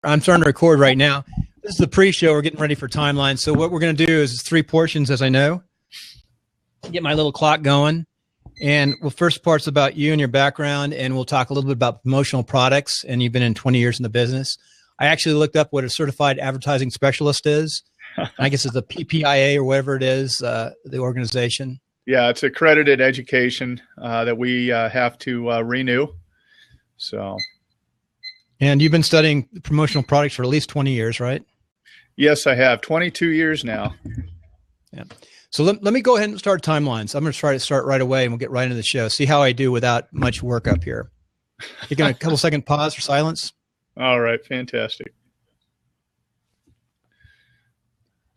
I'm starting to record right now. This is the pre-show. We're getting ready for timeline. So what we're going to do is 3 portions, as I know. Get my little clock going. And well, first part's about you and your background, and we'll talk a little bit about promotional products. And you've been in 20 years in the business. I actually looked up what a certified advertising specialist is. I guess it's a PPIA or whatever it is, the organization. Yeah, it's accredited education that we have to renew. So. And you've been studying promotional products for at least 20 years, right? Yes, I have. 22 years now. Yeah. So let me go ahead and start timelines. I'm going to try to start right away, and we'll get right into the show. See how I do without much work up here. Taking a couple second pause for silence. All right, fantastic.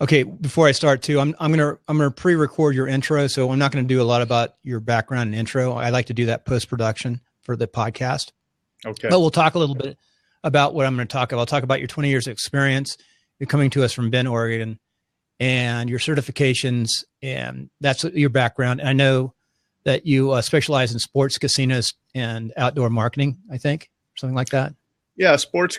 Okay, before I start too, I'm gonna pre-record your intro, so I'm not going to do a lot about your background and intro. I like to do that post-production for the podcast. Okay. But we'll talk a little bit about what I'm going to talk about. I'll talk about your 20 years of experience. You're coming to us from Bend, Oregon, and your certifications, and that's your background. And I know that you specialize in sports, casinos, and outdoor marketing, I think, something like that. Yeah, sports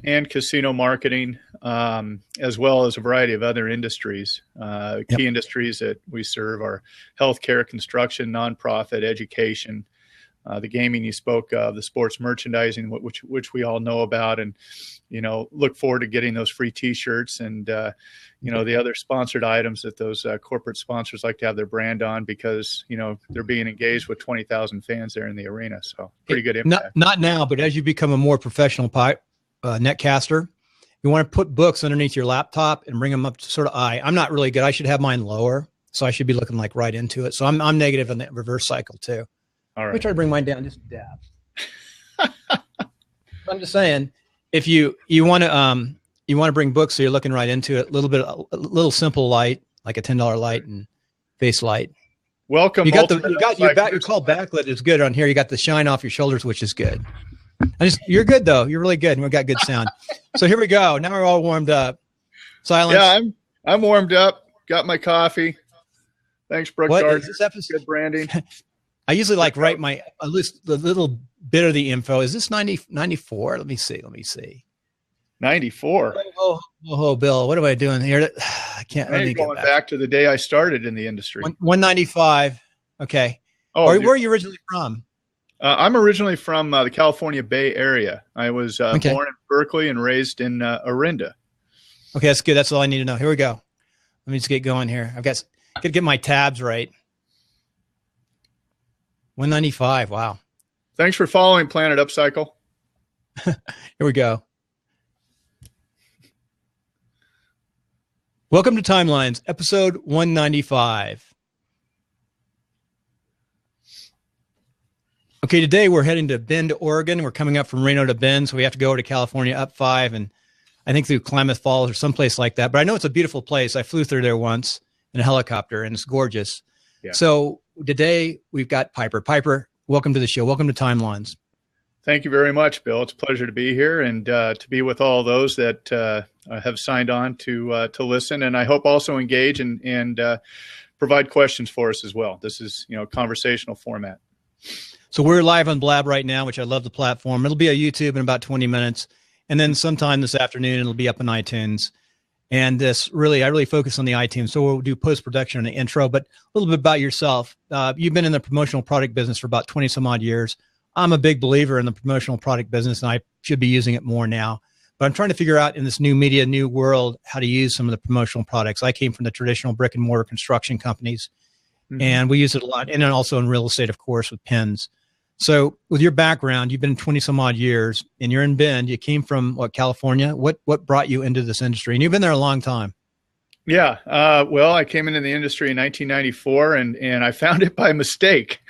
and casino marketing, as well as a variety of other industries. Key industries that we serve are healthcare, construction, nonprofit, education, the gaming you spoke of, the sports merchandising, which we all know about, and look forward to getting those free T-shirts and the other sponsored items that those corporate sponsors like to have their brand on, because they're being engaged with 20,000 fans there in the arena. So pretty good impact. Not now, but as you become a more professional netcaster, you want to put books underneath your laptop and bring them up to sort of eye. I'm not really good. I should have mine lower, so I should be looking like right into it. So I'm negative in that reverse cycle too. All right. Let me try to bring mine down just a dab. I'm just saying, if you want to bring books, so you're looking right into it. A little simple light, like a $10 light and face light. Welcome. Your call backlit is good on here. You got the shine off your shoulders, which is good. You're good though. You're really good. And we got good sound. So here we go. Now we're all warmed up. Silence. Yeah, I'm warmed up. Got my coffee. Thanks, Brooke. What is this episode? Good branding. I usually write at least the little bit of the info. Is this 94? Let me see. 94. Oh, Bill, what am I doing here? I can't. Let me going back to the day I started in the industry. 195. Okay. Oh, where are you originally from? I'm originally from the California Bay Area. I was born in Berkeley and raised in Orinda. Okay, that's good. That's all I need to know. Here we go. Let me just get going here. I've got to get my tabs right. 195. Wow. Thanks for following Planet Upcycle. Here we go. Welcome to Timelines, episode 195. Okay, today we're heading to Bend, Oregon. We're coming up from Reno to Bend, so we have to go over to California up 5, and I think through Klamath Falls or someplace like that. But I know it's a beautiful place. I flew through there once in a helicopter, and it's gorgeous. Yeah. So today we've got Piper. Piper, welcome to the show. Welcome to Timelines. Thank you very much, Bill. It's a pleasure to be here and to be with all those that have signed on to listen, and I hope also engage and provide questions for us as well. This is conversational format. So we're live on Blab right now, which I love the platform. It'll be on YouTube in about 20 minutes, and then sometime this afternoon it'll be up on iTunes. And I really focus on the iTunes. So we'll do post-production and the intro, but a little bit about yourself. You've been in the promotional product business for about 20 some odd years. I'm a big believer in the promotional product business, and I should be using it more now. But I'm trying to figure out in this new media, new world, how to use some of the promotional products. I came from the traditional brick and mortar construction companies, and we use it a lot. And then also in real estate, of course, with pins. So with your background, you've been 20 some odd years and you're in Bend. You came from California. What brought you into this industry? And you've been there a long time. Yeah. Well, I came into the industry in 1994 and I found it by mistake.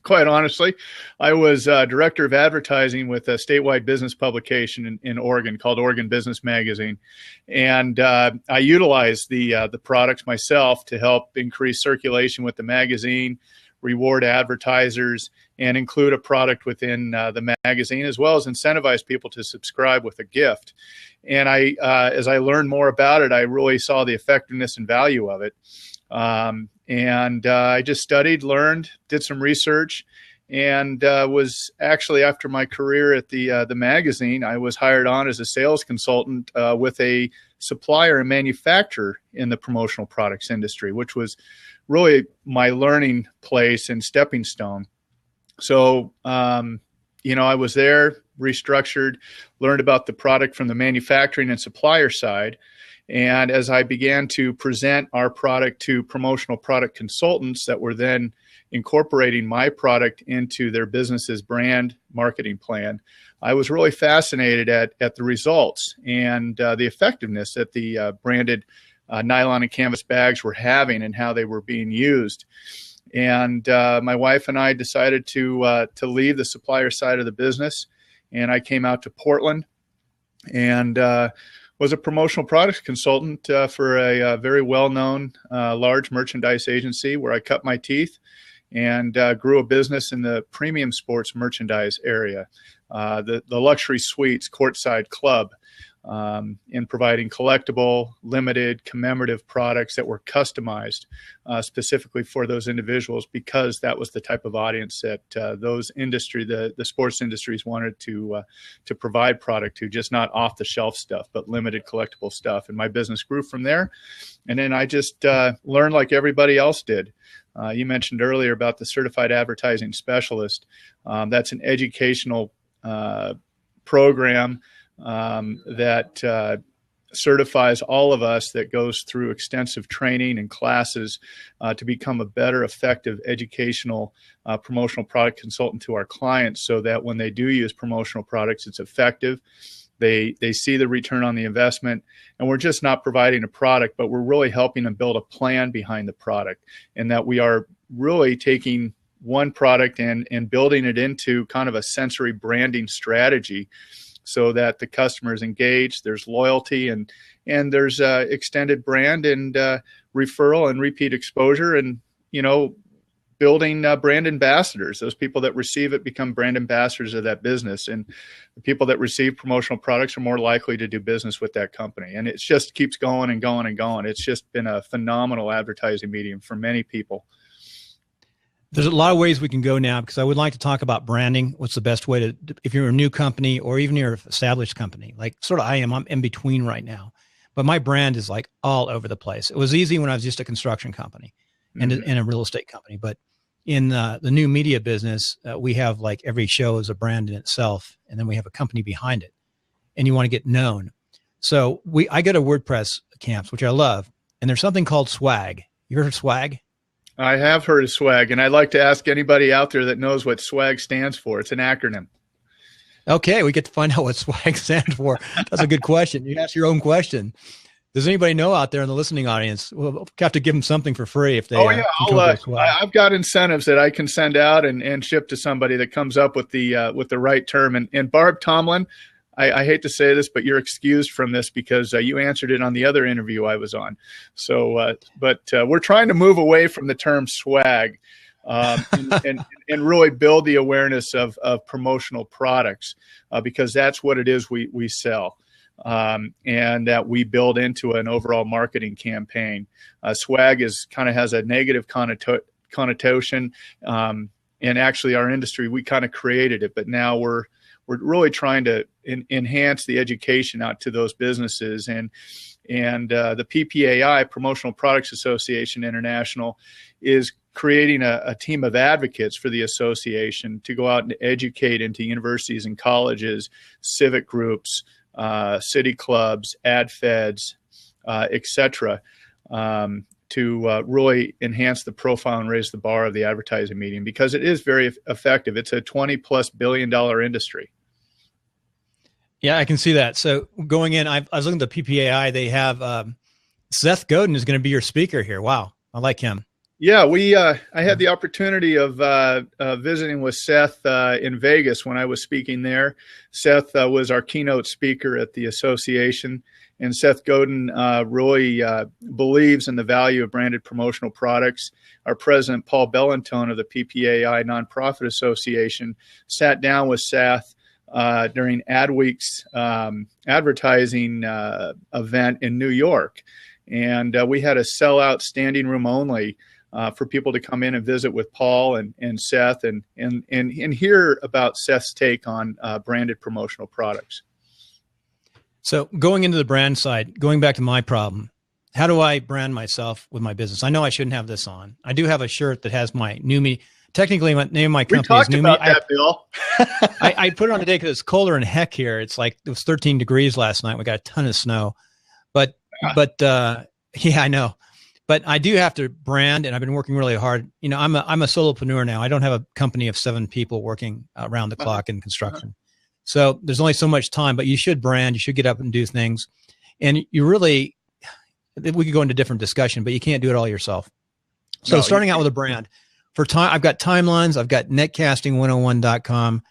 Quite honestly, I was director of advertising with a statewide business publication in Oregon called Oregon Business Magazine. And I utilized the products myself to help increase circulation with the magazine, reward advertisers, and include a product within the magazine, as well as incentivize people to subscribe with a gift. And as I learned more about it, I really saw the effectiveness and value of it. I just studied, learned, did some research, and was actually, after my career at the magazine, I was hired on as a sales consultant with a supplier and manufacturer in the promotional products industry, which was really my learning place and stepping stone. So, I was there, restructured, learned about the product from the manufacturing and supplier side. And as I began to present our product to promotional product consultants that were then incorporating my product into their business's brand marketing plan, I was really fascinated at the results and the effectiveness that the branded nylon and canvas bags were having and how they were being used. And my wife and I decided to leave the supplier side of the business, and I came out to Portland and was a promotional products consultant for a very well-known large merchandise agency, where I cut my teeth and grew a business in the premium sports merchandise area, the luxury suites, courtside club, in providing collectible, limited, commemorative products that were customized specifically for those individuals, because that was the type of audience that the sports industries wanted to provide product to, just not off the shelf stuff, but limited collectible stuff. And my business grew from there. And then I just learned like everybody else did. You mentioned earlier about the certified advertising specialist. That's an educational program that certifies all of us, that goes through extensive training and classes to become a better, effective educational promotional product consultant to our clients, so that when they do use promotional products, it's effective. They see the return on the investment, and we're just not providing a product, but we're really helping them build a plan behind the product, and that we are really taking one product and building it into kind of a sensory branding strategy, so that the customer is engaged, there's loyalty, and there's extended brand and referral and repeat exposure, and building brand ambassadors. Those people that receive it become brand ambassadors of that business, and the people that receive promotional products are more likely to do business with that company. And it just keeps going and going and going. It's just been a phenomenal advertising medium for many people. There's a lot of ways we can go now, because I would like to talk about branding. What's the best way to, if you're a new company or even you're an established company, like sort of I'm in between right now, but my brand is like all over the place. It was easy when I was just a construction company and a real estate company, but in the new media business, we have like every show is a brand in itself, and then we have a company behind it, and you want to get known. So I go to WordPress camps, which I love, and there's something called swag. You heard of swag? I have heard of swag, and I'd like to ask anybody out there that knows what swag stands for. It's an acronym. Okay, we get to find out what swag stands for. That's a good question. You ask your own question. Does anybody know out there in the listening audience? We'll have to give them something for free if they. Oh yeah, I've got incentives that I can send out and ship to somebody that comes up with the right term. And Barb Tomlin, I hate to say this, but you're excused from this because you answered it on the other interview I was on. So, but we're trying to move away from the term swag and really build the awareness of promotional products because that's what it is we sell. And that we build into an overall marketing campaign. Swag has a negative connotation. And actually our industry, we kind of created it, but now we're really trying to enhance the education out to those businesses. And the PPAI, Promotional Products Association International, is creating a team of advocates for the association to go out and educate into universities and colleges, civic groups, city clubs, ad feds, etc., to really enhance the profile and raise the bar of the advertising medium, because it is very effective. It's a $20+ billion industry. Yeah, I can see that. So going in, I was looking at the PPAI. They have Seth Godin is going to be your speaker here. Wow, I like him. Yeah, I had the opportunity of visiting with Seth in Vegas when I was speaking there. Seth was our keynote speaker at the association, and Seth Godin really believes in the value of branded promotional products. Our president, Paul Bellantone of the PPAI Nonprofit Association, sat down with Seth during Adweek's advertising event in New York, and we had a sellout standing room only for people to come in and visit with Paul and Seth and hear about Seth's take on branded promotional products. So going into the brand side, going back to my problem, how do I brand myself with my business? I know I shouldn't have this on. I do have a shirt that has my new me. Technically, my name of my company is New Me. Bill. I put it on today because it's colder than heck here. It's like it was 13 degrees last night. We got a ton of snow, but yeah, I know. But I do have to brand, and I've been working really hard. You know, I'm a solopreneur now. I don't have a company of 7 people working around the clock in construction. So there's only so much time, but you should brand, you should get up and do things. And you really, we could go into different discussion, but you can't do it all yourself. So starting out with a brand for time, I've got timelines. I've got netcasting101.com.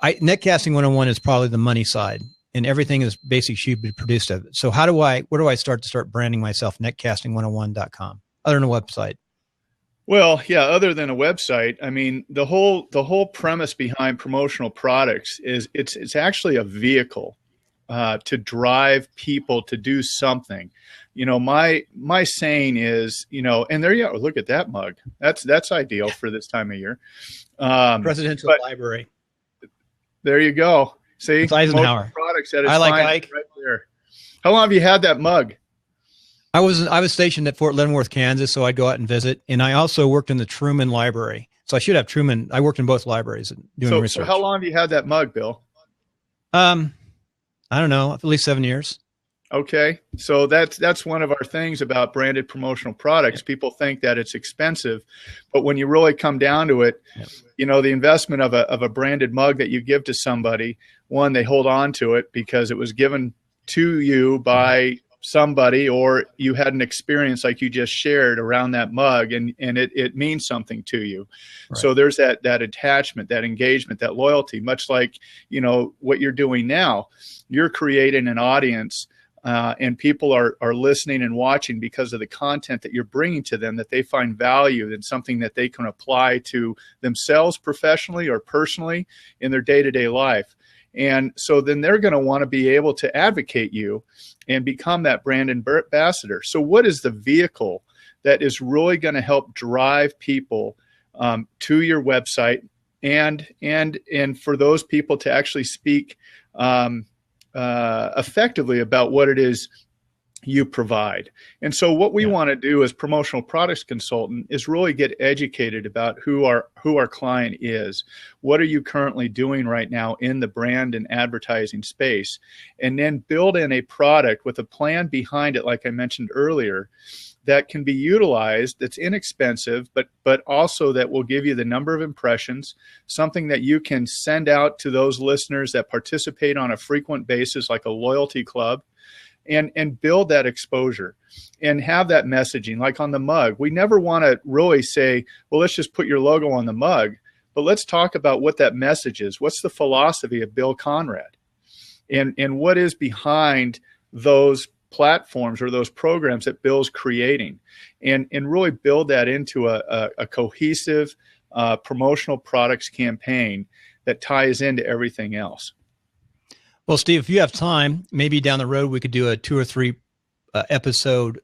Netcasting 101 is probably the money side, and everything is basically should be produced of it. So where do I start branding myself? Netcasting101.com, other than a website. Well, yeah, other than a website, I mean, the whole premise behind promotional products is it's actually a vehicle to drive people to do something. You know, my saying is, you know, and there you go. Look at that mug. That's ideal for this time of year. Presidential library. There you go. See, it's Eisenhower products at its I like finest Ike. right there. How long have you had that mug? I was stationed at Fort Leavenworth, Kansas, so I'd go out and visit. And I also worked in the Truman Library. So I should have Truman. I worked in both libraries doing research. So how long have you had that mug, Bill? I don't know, at least 7 years. Okay. So that's one of our things about branded promotional products. Yeah. People think that it's expensive, but when you really come down to it, you know, the investment of a branded mug that you give to somebody, one, they hold on to it because it was given to you by somebody, or you had an experience like you just shared around that mug, and it means something to you. Right. So there's that attachment, that engagement, that loyalty, much like, you know, what you're doing now. You're creating an audience, and people are listening and watching because of the content that you're bringing to them, that they find value and something that they can apply to themselves professionally or personally in their day-to-day life. And so then they're going to want to be able to advocate you and become that brand ambassador. So what is the vehicle that is really going to help drive people to your website and for those people to actually speak effectively about what it is you provide? And so what we want to do as promotional products consultant is really get educated about who our client is. What are you currently doing right now in the brand and advertising space? And then build in a product with a plan behind it, like I mentioned earlier, that can be utilized, that's inexpensive, but also that will give you the number of impressions, something that you can send out to those listeners that participate on a frequent basis, like a loyalty club, and build that exposure and have that messaging. Like on the mug, we never want to really say, well, let's just put your logo on the mug, but let's talk about what that message is. What's the philosophy of Bill Conrad, and what is behind those platforms or those programs that Bill's creating, and really build that into a cohesive promotional products campaign that ties into everything else. Well, Steve, if you have time, maybe down the road we could do a 2 or 3 episode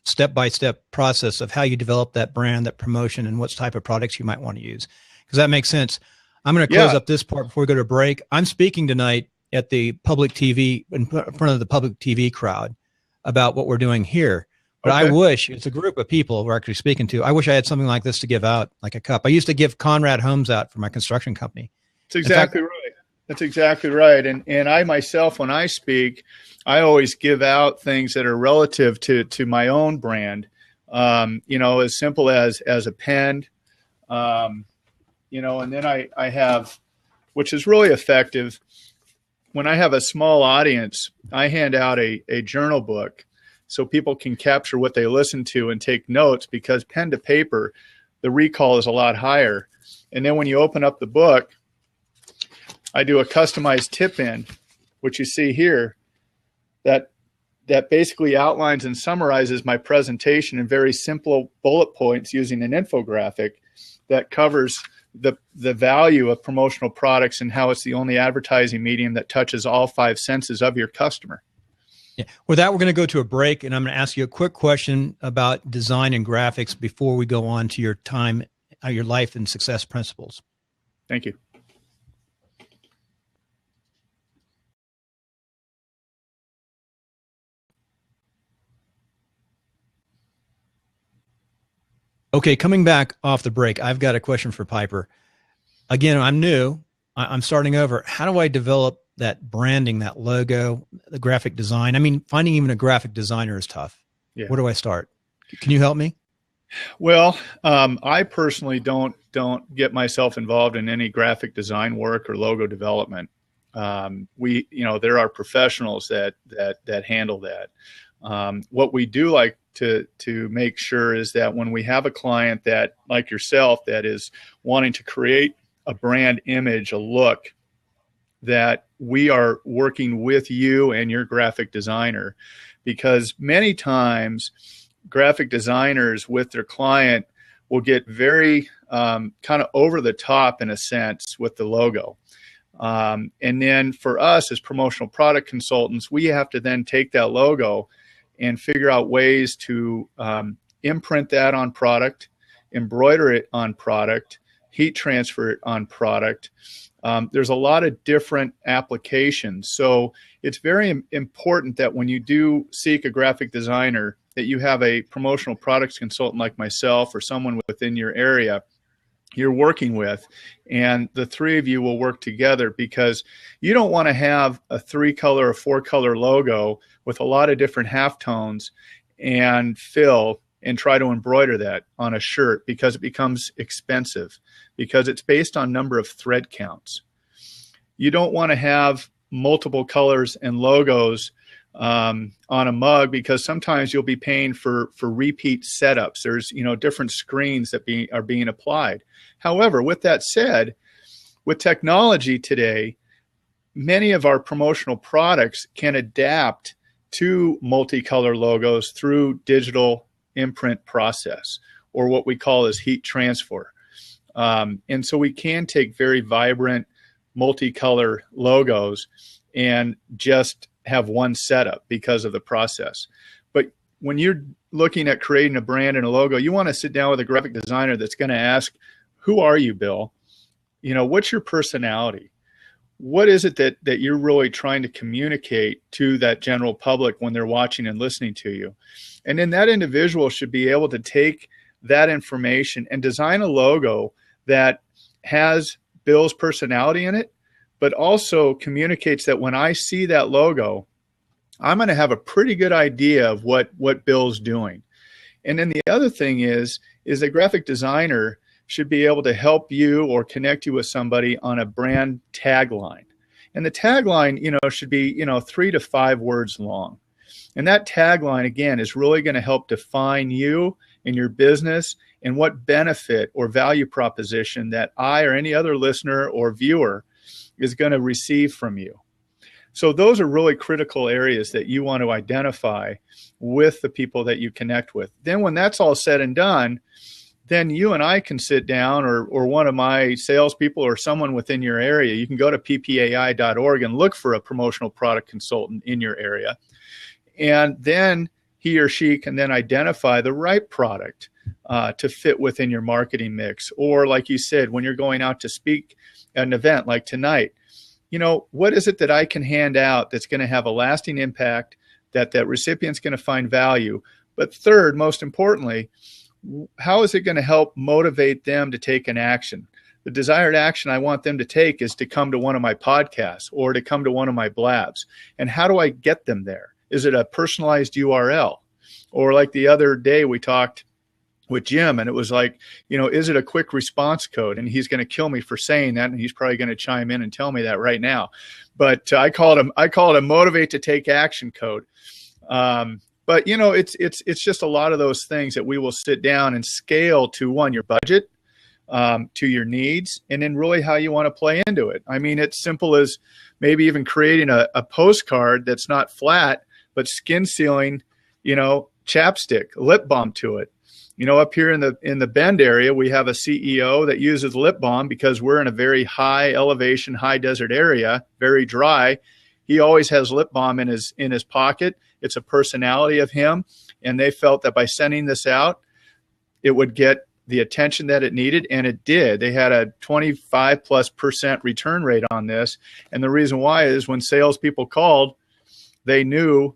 step-by-step process of how you develop that brand, that promotion, and what type of products you might want to use, because that makes sense. I'm going to close up this part before we go to break. I'm speaking tonight at the public TV, in front of the public TV crowd, about what we're doing here. But I wish, it's a group of people we're actually speaking to, I wish I had something like this to give out, like a cup. I used to give Conrad homes out for my construction company. That's exactly right. That's exactly right. And I myself, when I speak, I always give out things that are relative to my own brand. You know, as simple as a pen, you know, and then I have, which is really effective, when I have a small audience, I hand out a journal book so people can capture what they listen to and take notes, because pen to paper, the recall is a lot higher. And then when you open up the book, I do a customized tip in, which you see here, that basically outlines and summarizes my presentation in very simple bullet points using an infographic that covers the value of promotional products and how it's the only advertising medium that touches all 5 senses of your customer. Yeah. With that, we're going to go to a break, and I'm going to ask you a quick question about design and graphics before we go on to your time, your life and success principles. Thank you. Okay, coming back off the break, I've got a question for Piper. Again, I'm new. I'm starting over. How do I develop that branding, that logo, the graphic design? I mean, finding even a graphic designer is tough. Yeah. Where do I start? Can you help me? Well, I personally don't get myself involved in any graphic design work or logo development. There are professionals that handle that. What we do like to make sure is that when we have a client that, like yourself, that is wanting to create a brand image, a look, that we are working with you and your graphic designer, because many times graphic designers with their client will get very kind of over the top in a sense with the logo. And then for us as promotional product consultants, we have to then take that logo and figure out ways to imprint that on product, embroider it on product, heat transfer it on product. There's a lot of different applications. So it's very important that when you do seek a graphic designer, that you have a promotional products consultant like myself or someone within your area you're working with, and the three of you will work together, because you don't want to have a 3-color or 4-color logo with a lot of different halftones and fill and try to embroider that on a shirt, because it becomes expensive, because it's based on number of thread counts. You don't want to have multiple colors and logos on a mug, because sometimes you'll be paying for repeat setups. There's different screens that are being applied. However, with that said, with technology today, many of our promotional products can adapt to multicolor logos through digital imprint process, or what we call as heat transfer. And so we can take very vibrant multicolor logos and just have one setup because of the process. But when you're looking at creating a brand and a logo, you want to sit down with a graphic designer that's going to ask, who are you, Bill? What's your personality? What is it that you're really trying to communicate to that general public when they're watching and listening to you? And then that individual should be able to take that information and design a logo that has Bill's personality in it, but also communicates that when I see that logo, I'm going to have a pretty good idea of what Bill's doing. And then the other thing is a graphic designer should be able to help you or connect you with somebody on a brand tagline. And the tagline, should be, 3 to 5 words long. And that tagline, again, is really going to help define you and your business and what benefit or value proposition that I or any other listener or viewer is going to receive from you. So those are really critical areas that you want to identify with the people that you connect with. Then when that's all said and done, then you and I can sit down, or one of my salespeople or someone within your area. You can go to ppai.org and look for a promotional product consultant in your area. And then he or she can then identify the right product to fit within your marketing mix. Or like you said, when you're going out to speak at an event like tonight, what is it that I can hand out that's going to have a lasting impact, that recipient's going to find value? But third, most importantly, how is it going to help motivate them to take an action? The desired action I want them to take is to come to one of my podcasts or to come to one of my blabs. And how do I get them there? Is it a personalized URL? Or like the other day we talked with Jim, and it was like, is it a quick response code? And he's going to kill me for saying that, and he's probably going to chime in and tell me that right now. But I call it a motivate to take action code. But it's just a lot of those things that we will sit down and scale to, one, your budget, to your needs, and then really how you want to play into it. I mean, it's simple as maybe even creating a postcard that's not flat, but skin sealing, chapstick, lip balm to it. Up here in the Bend area, we have a CEO that uses lip balm because we're in a very high elevation, high desert area, very dry. he always has lip balm in his pocket. It's a personality of him. And they felt that by sending this out, it would get the attention that it needed. And it did. They had a 25+% return rate on this. And the reason why is when salespeople called, they knew,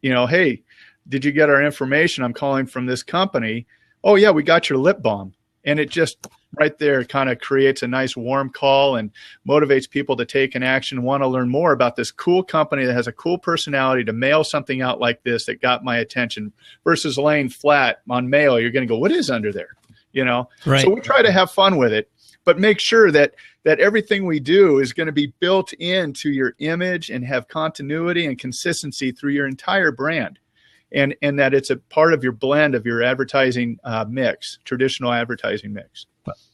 hey, did you get our information? I'm calling from this company. Oh yeah, we got your lip balm. And it just right there kind of creates a nice warm call and motivates people to take an action, want to learn more about this cool company that has a cool personality to mail something out like this that got my attention versus laying flat on mail. You're going to go, what is under there? Right. So we try to have fun with it, but make sure that everything we do is going to be built into your image and have continuity and consistency through your entire brand. And that it's a part of your blend of your advertising mix, traditional advertising mix.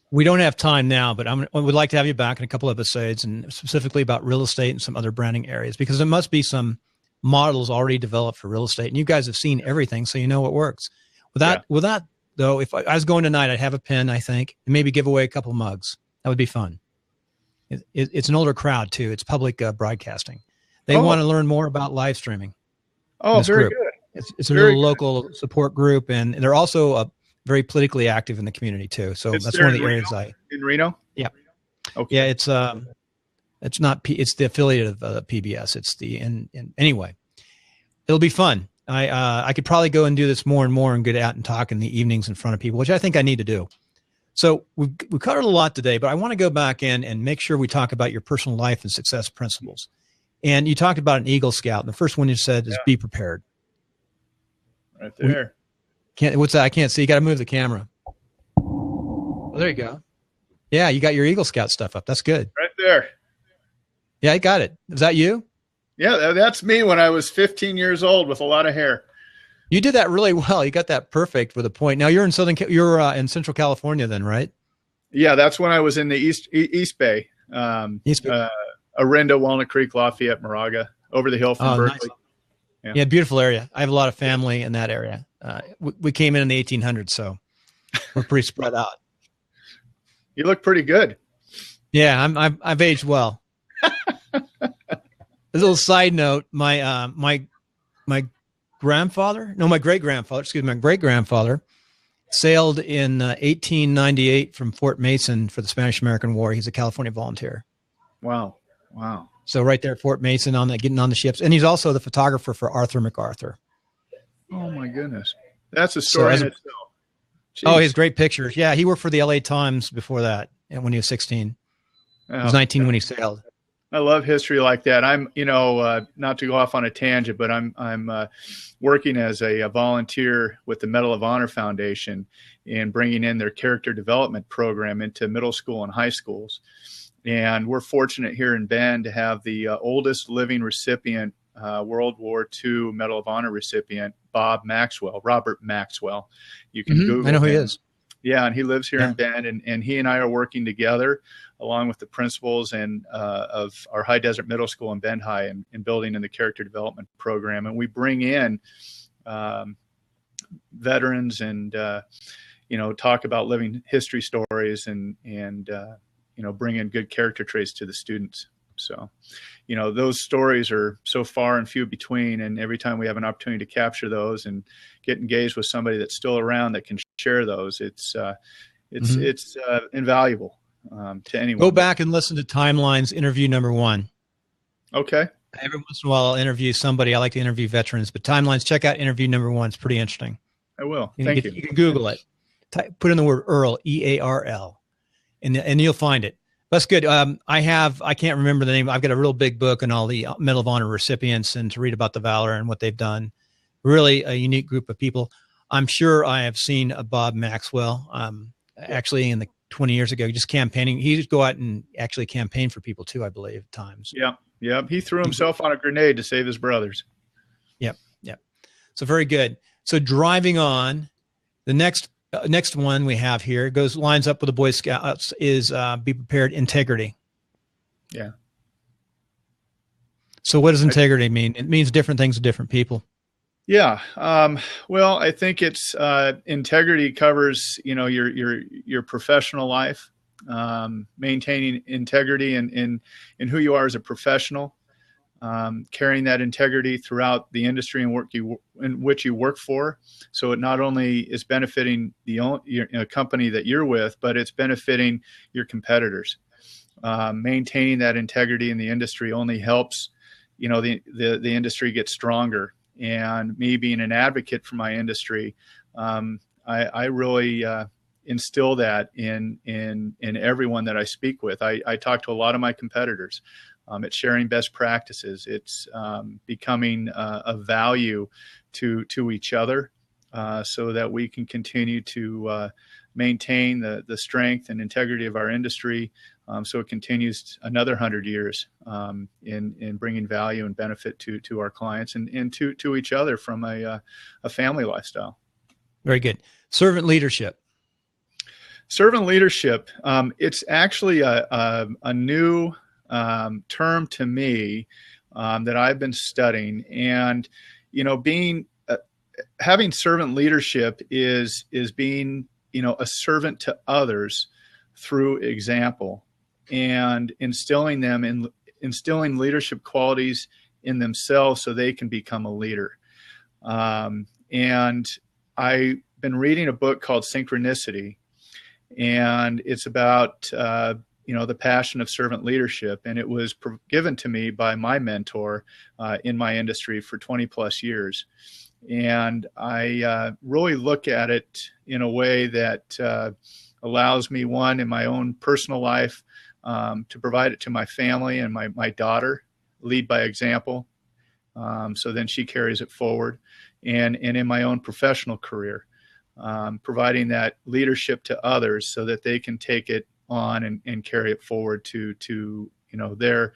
We don't have time now, but I would like to have you back in a couple episodes and specifically about real estate and some other branding areas, because there must be some models already developed for real estate. And you guys have seen everything, so you know what works. With that though, if I was going tonight, I'd have a pen, I think, and maybe give away a couple mugs. That would be fun. It's an older crowd, too. It's public broadcasting. They want to learn more about live streaming. Oh, very good. It's a little local support group, and they're also very politically active in the community too. So that's one of the areas in Reno. Yeah. Okay. Yeah. It's not it's the affiliate of PBS. It's anyway, it'll be fun. I could probably go and do this more and more and get out and talk in the evenings in front of people, which I think I need to do. So we covered a lot today, but I want to go back in and make sure we talk about your personal life and success principles. And you talked about an Eagle Scout. And the first one you said is be prepared. Right there. What's that? I can't see. You got to move the camera. Oh, there you go. Yeah, you got your Eagle Scout stuff up. That's good. Right there. Yeah, I got it. Is that you? Yeah, that's me when I was 15 years old with a lot of hair. You did that really well. You got that perfect with a point. Now you're in in Central California then, right? Yeah, that's when I was in the East Bay. East Bay. Arenda, Walnut Creek, Lafayette, Moraga, over the hill from Berkeley. Nice. Yeah, beautiful area. I have a lot of family in that area. We came in the 1800s, so we're pretty spread out. You look pretty good. Yeah, I've aged well. A little side note: my great-grandfather sailed in 1898 from Fort Mason for the Spanish-American War. He's a California volunteer. Wow. So right there, Fort Mason getting on the ships. And he's also the photographer for Arthur MacArthur. Oh my goodness. That's a story in itself. Jeez. Oh, he has great pictures. Yeah. He worked for the LA Times before that. And when he was 16, he was 19 when he sailed. I love history like that. I'm, not to go off on a tangent, but I'm working as a volunteer with the Medal of Honor Foundation and bringing in their character development program into middle school and high schools. And we're fortunate here in Bend to have the oldest living recipient, World War II Medal of Honor recipient, Robert Maxwell. You can Google I know who him. he is. Yeah, and he lives here in Bend, and he and I are working together along with the principals and of our High Desert Middle School in Bend High and building in the character development program. And we bring in veterans and, talk about living history stories and bring in good character traits to the students. So, those stories are so far and few between. And every time we have an opportunity to capture those and get engaged with somebody that's still around that can share those, it's invaluable to anyone. Go back and listen to Timeline's interview number 1. Okay. Every once in a while, I'll interview somebody. I like to interview veterans, but Timeline's, check out interview number 1. It's pretty interesting. I will. Thank you. You can Google it. Put in the word Earl, EARL, and you'll find it. That's good. I can't remember the name. I've got a real big book on all the Medal of Honor recipients and to read about the valor and what they've done. Really a unique group of people. I'm sure I have seen Bob Maxwell, actually in the 20 years ago, just campaigning. He would go out and actually campaign for people too, I believe, at times. Yeah. He threw himself on a grenade to save his brothers. Yep. So very good. So driving on, the next one we have here lines up with the Boy Scouts is be prepared, integrity. Yeah. So what does integrity mean? It means different things to different people. Yeah. Well, I think it's integrity covers, your professional life, maintaining integrity in who you are as a professional, carrying that integrity throughout the industry in which you work for. So it not only is benefiting your company that you're with, but it's benefiting your competitors. Maintaining that integrity in the industry only helps, the industry get stronger. And me being an advocate for my industry, I really instill that in everyone that I speak with. I talk to a lot of my competitors. It's sharing best practices. It's becoming a value to each other, so that we can continue to maintain the strength and integrity of our industry, so it continues another 100 years in bringing value and benefit to our clients and to each other from a family lifestyle. Very good. Servant leadership. Servant leadership. It's actually a new term to me that I've been studying, and having servant leadership is being a servant to others through example, and instilling leadership qualities in themselves so they can become a leader. And I've been reading a book called Synchronicity, and it's about the passion of servant leadership. And it was given to me by my mentor in my industry for 20 plus years. And I really look at it in a way that allows me, one, in my own personal life, to provide it to my family and my daughter, lead by example. So then she carries it forward. And in my own professional career, providing that leadership to others so that they can take it on and carry it forward to their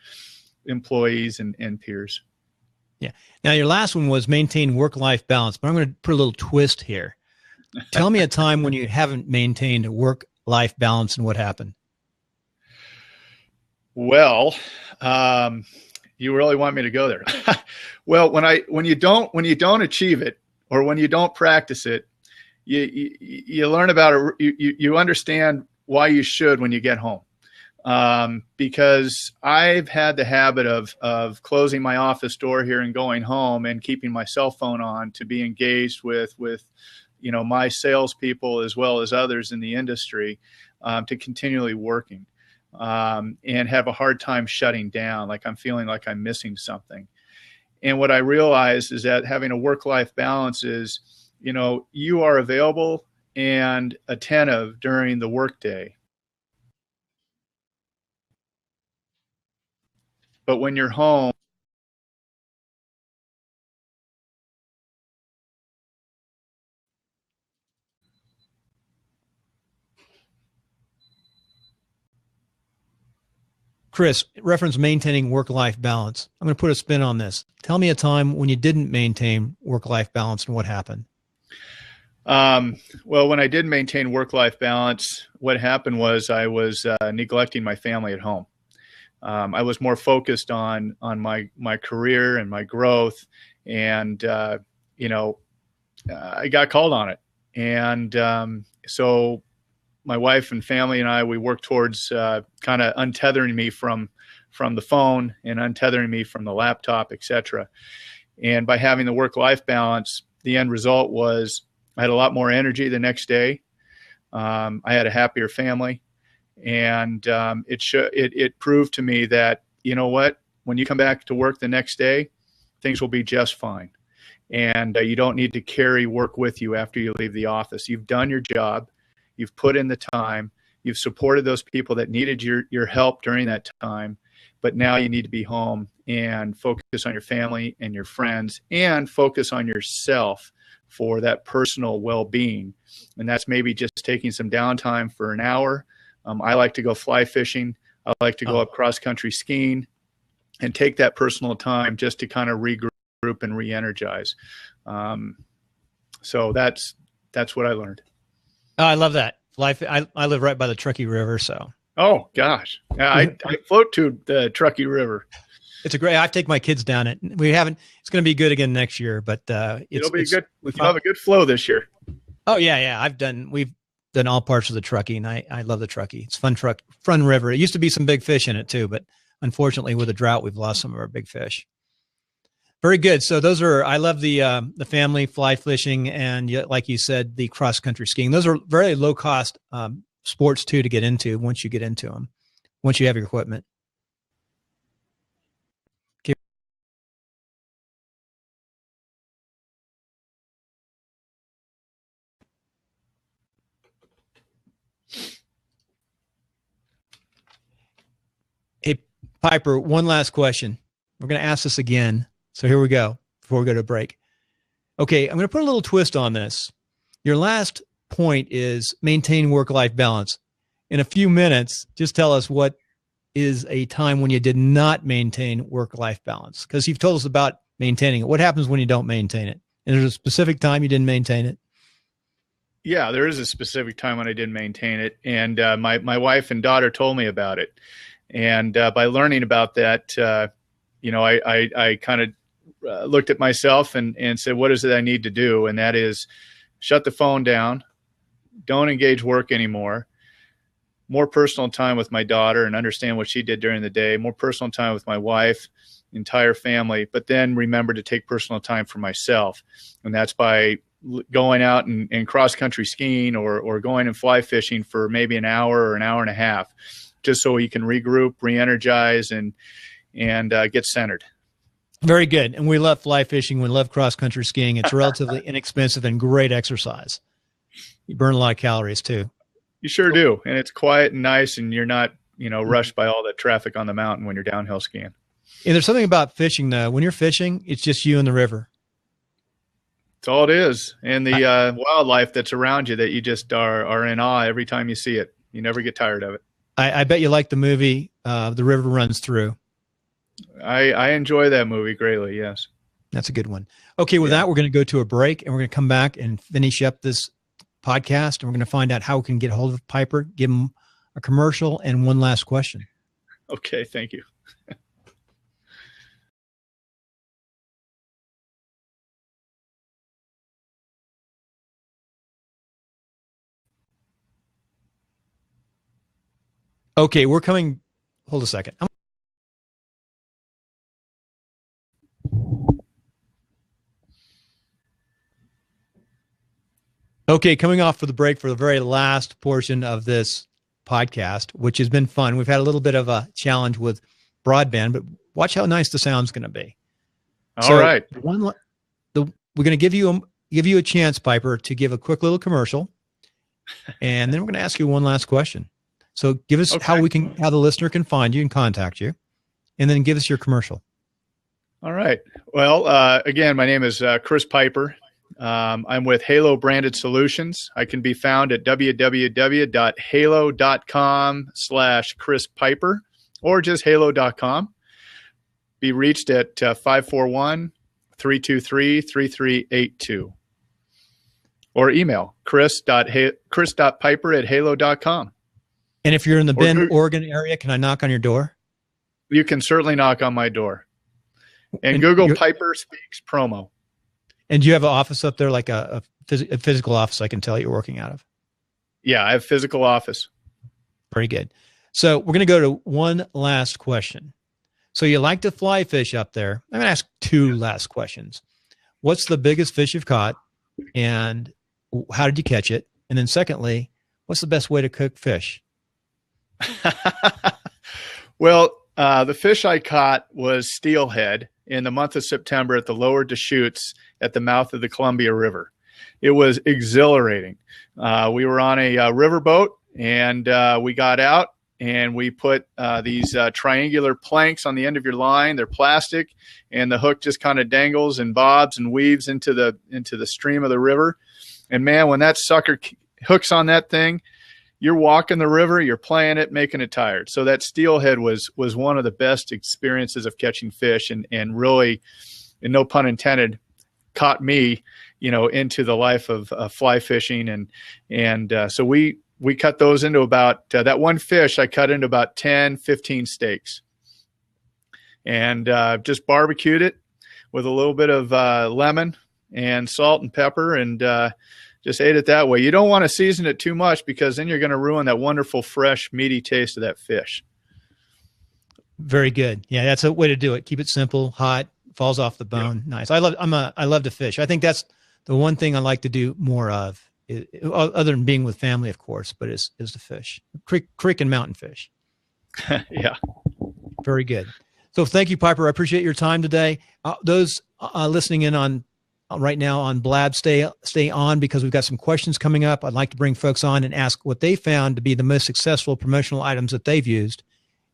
employees and peers. Yeah. Now your last one was maintain work-life balance, but I'm going to put a little twist here. Tell me a time when you haven't maintained a work-life balance and what happened. Well, you really want me to go there? Well, when you don't achieve it, or when you don't practice it, you learn about it. You understand why you should when you get home. Because I've had the habit of closing my office door here and going home and keeping my cell phone on to be engaged with my salespeople as well as others in the industry, to continually working, and have a hard time shutting down, like I'm feeling like I'm missing something. And what I realized is that having a work-life balance is, you are available and attentive during the workday. But when you're home, Chris, reference maintaining work-life balance. I'm going to put a spin on this. Tell me a time when you didn't maintain work-life balance and what happened. Well, when I did maintain work-life balance, what happened was I was neglecting my family at home. I was more focused on my career and my growth, and I got called on it. And so my wife and family and I, we worked towards kind of untethering me from the phone and untethering me from the laptop, etc. And by having the work-life balance, the end result was I had a lot more energy the next day. I had a happier family. And it proved to me that, when you come back to work the next day, things will be just fine. And you don't need to carry work with you after you leave the office. You've done your job. You've put in the time. You've supported those people that needed your help during that time. But now you need to be home and focus on your family and your friends, and focus on yourself for that personal well-being. And that's maybe just taking some downtime for an hour. I like to go fly fishing. I like to go up cross-country skiing, and take that personal time just to kind of regroup and re-energize. So that's what I learned. Oh, I love that. I live right by the Truckee River, so. Oh gosh, yeah, I float to the Truckee River. It's I've taken my kids down it. We haven't. It's going to be good again next year, but it'll be good. You'll have a good flow this year. Oh yeah. We've done all parts of the Truckee, and I love the Truckee. It's fun river. It used to be some big fish in it too, but unfortunately with the drought, we've lost some of our big fish. Very good. So those are, I love the family fly fishing and like you said, the cross country skiing. Those are very low cost sports too to get into once you get into them, once you have your equipment. Okay. Hey, Piper, one last question. We're going to ask this again. So here we go before we go to break. Okay, I'm going to put a little twist on this. Your last point is maintain work-life balance. In a few minutes, just tell us what is a time when you did not maintain work-life balance, because you've told us about maintaining it. What happens when you don't maintain it? And there's a specific time you didn't maintain it? Yeah, there is a specific time when I didn't maintain it. And my wife and daughter told me about it. And by learning about that, I kind of looked at myself and said, what is it I need to do? And that is shut the phone down, don't engage work anymore, more personal time with my daughter and understand what she did during the day, more personal time with my wife, entire family, but then remember to take personal time for myself. And that's by going out and cross-country skiing or going and fly fishing for maybe an hour or an hour and a half, just so you can regroup, re-energize, and get centered. Very good. And we love fly fishing. We love cross-country skiing. It's relatively inexpensive and great exercise. You burn a lot of calories too. You sure do. And it's quiet and nice, and you're not, rushed by all the traffic on the mountain when you're downhill skiing. And there's something about fishing though. When you're fishing, it's just you and the river. That's all it is. And the wildlife that's around you that you just are in awe every time you see it. You never get tired of it. I bet you like the movie, The River Runs Through. I enjoy that movie greatly. Yes. That's a good one. Okay. With that, we're going to go to a break and we're going to come back and finish up this podcast. And we're going to find out how we can get hold of Piper, give him a commercial and one last question. Okay. Thank you. Okay. We're coming. Hold a second. Okay, coming off for the break for the very last portion of this podcast, which has been fun. We've had a little bit of a challenge with broadband, but watch how nice the sound's going to be. All right. We're going to give you a chance, Piper, to give a quick little commercial, and then we're going to ask you one last question. So give us how the listener can find you and contact you, and then give us your commercial. All right. Well, again, my name is Chris Pipper. I'm with Halo Branded Solutions. I can be found at www.halo.com/Chris Pipper or just halo.com. Be reached at 541-323-3382 or email chris.piper@halo.com. And if you're in the Bend, Oregon area, can I knock on your door? You can certainly knock on my door. And Google Piper Speaks promo. And do you have an office up there, like a physical office I can tell you're working out of? Yeah, I have physical office. Very good. So we're going to go to one last question. So you like to fly fish up there. I'm going to ask two last questions. What's the biggest fish you've caught, and how did you catch it? And then secondly, what's the best way to cook fish? Well, the fish I caught was steelhead in the month of September at the lower Deschutes at the mouth of the Columbia River. It was exhilarating. We were on a riverboat, and we got out and we put these triangular planks on the end of your line. They're plastic, and the hook just kind of dangles and bobs and weaves into the stream of the river. And man, when that sucker hooks on that thing, you're walking the river, you're playing it, making it tired. So that steelhead was one of the best experiences of catching fish, and really, and no pun intended, caught me, into the life of fly fishing. And so we cut those into about, that one fish I cut into about 10, 15 steaks, and just barbecued it with a little bit of lemon and salt and pepper, and just ate it that way. You don't want to season it too much, because then you're going to ruin that wonderful, fresh, meaty taste of that fish. Very good. Yeah, that's a way to do it. Keep it simple, hot, falls off the bone. Yeah. Nice. I love to fish. I think that's the one thing I like to do more of, other than being with family, of course, but is to fish, creek and mountain fish. Yeah. Very good. So thank you, Piper. I appreciate your time today. Those listening in on right now on Blab, stay on, because we've got some questions coming up. I'd like to bring folks on and ask what they found to be the most successful promotional items that they've used.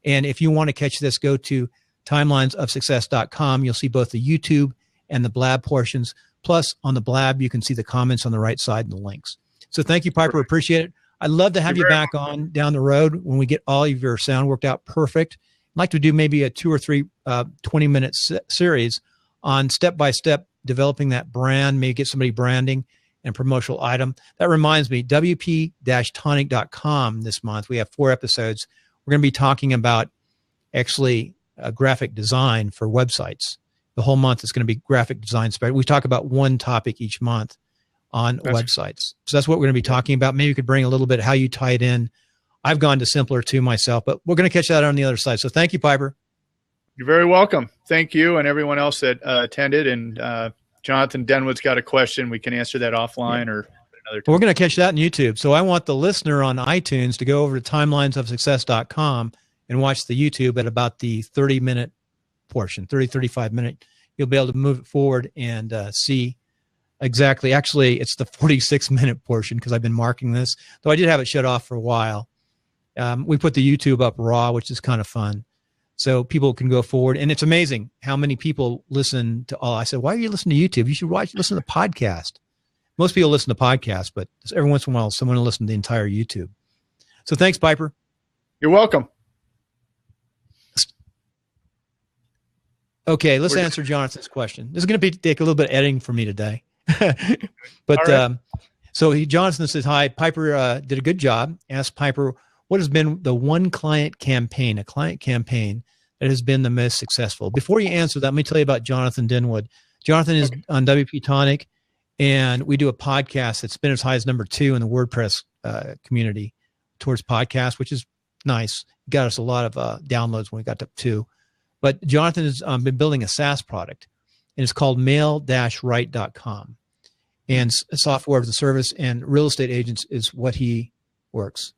And if you want to catch this, go to timelinesofsuccess.com. You'll see both the YouTube and the Blab portions. Plus, on the Blab, you can see the comments on the right side and the links. So thank you, Piper. Appreciate it. I'd love to have you back on down the road when we get all of your sound worked out perfect. I'd like to do maybe a 2 or 3 20-minute series on step-by-step developing that brand, maybe get somebody branding and promotional item. That reminds me, wp-tonic.com this month, we have 4 episodes. We're going to be talking about actually graphic design for websites. The whole month is going to be graphic design. We talk about one topic each month on websites. So that's what we're going to be talking about. Maybe you could bring a little bit how you tie it in. I've gone to simpler too myself, but we're going to catch that on the other side. So thank you, Piper. You're very welcome. Thank you and everyone else that attended. And Jonathan Denwood's got a question. We can answer that offline or another time. We're going to catch that on YouTube. So I want the listener on iTunes to go over to timelinesofsuccess.com and watch the YouTube at about the 30-minute portion, 35 minute. You'll be able to move it forward and see exactly. Actually, it's the 46-minute portion because I've been marking this, though I did have it shut off for a while. We put the YouTube up raw, which is kind of fun. So people can go forward. And it's amazing how many people listen to all. I said, why are you listening to YouTube? You should listen to the podcast. Most people listen to podcasts, but every once in a while, someone will listen to the entire YouTube. So thanks, Piper. You're welcome. Okay, let's answer Jonathan's question. This is going to take a little bit of editing for me today. But right. Jonathan says, hi, Piper did a good job. Asked Piper, what has been the one client campaign that has been the most successful? Before you answer that, let me tell you about Jonathan Denwood. Jonathan is on WP Tonic, and we do a podcast that's been as high as number 2 in the WordPress community towards podcasts, which is nice. Got us a lot of downloads when we got to 2. But Jonathan has been building a SaaS product, and it's called mail-right.com. And software as a service and real estate agents is what he works.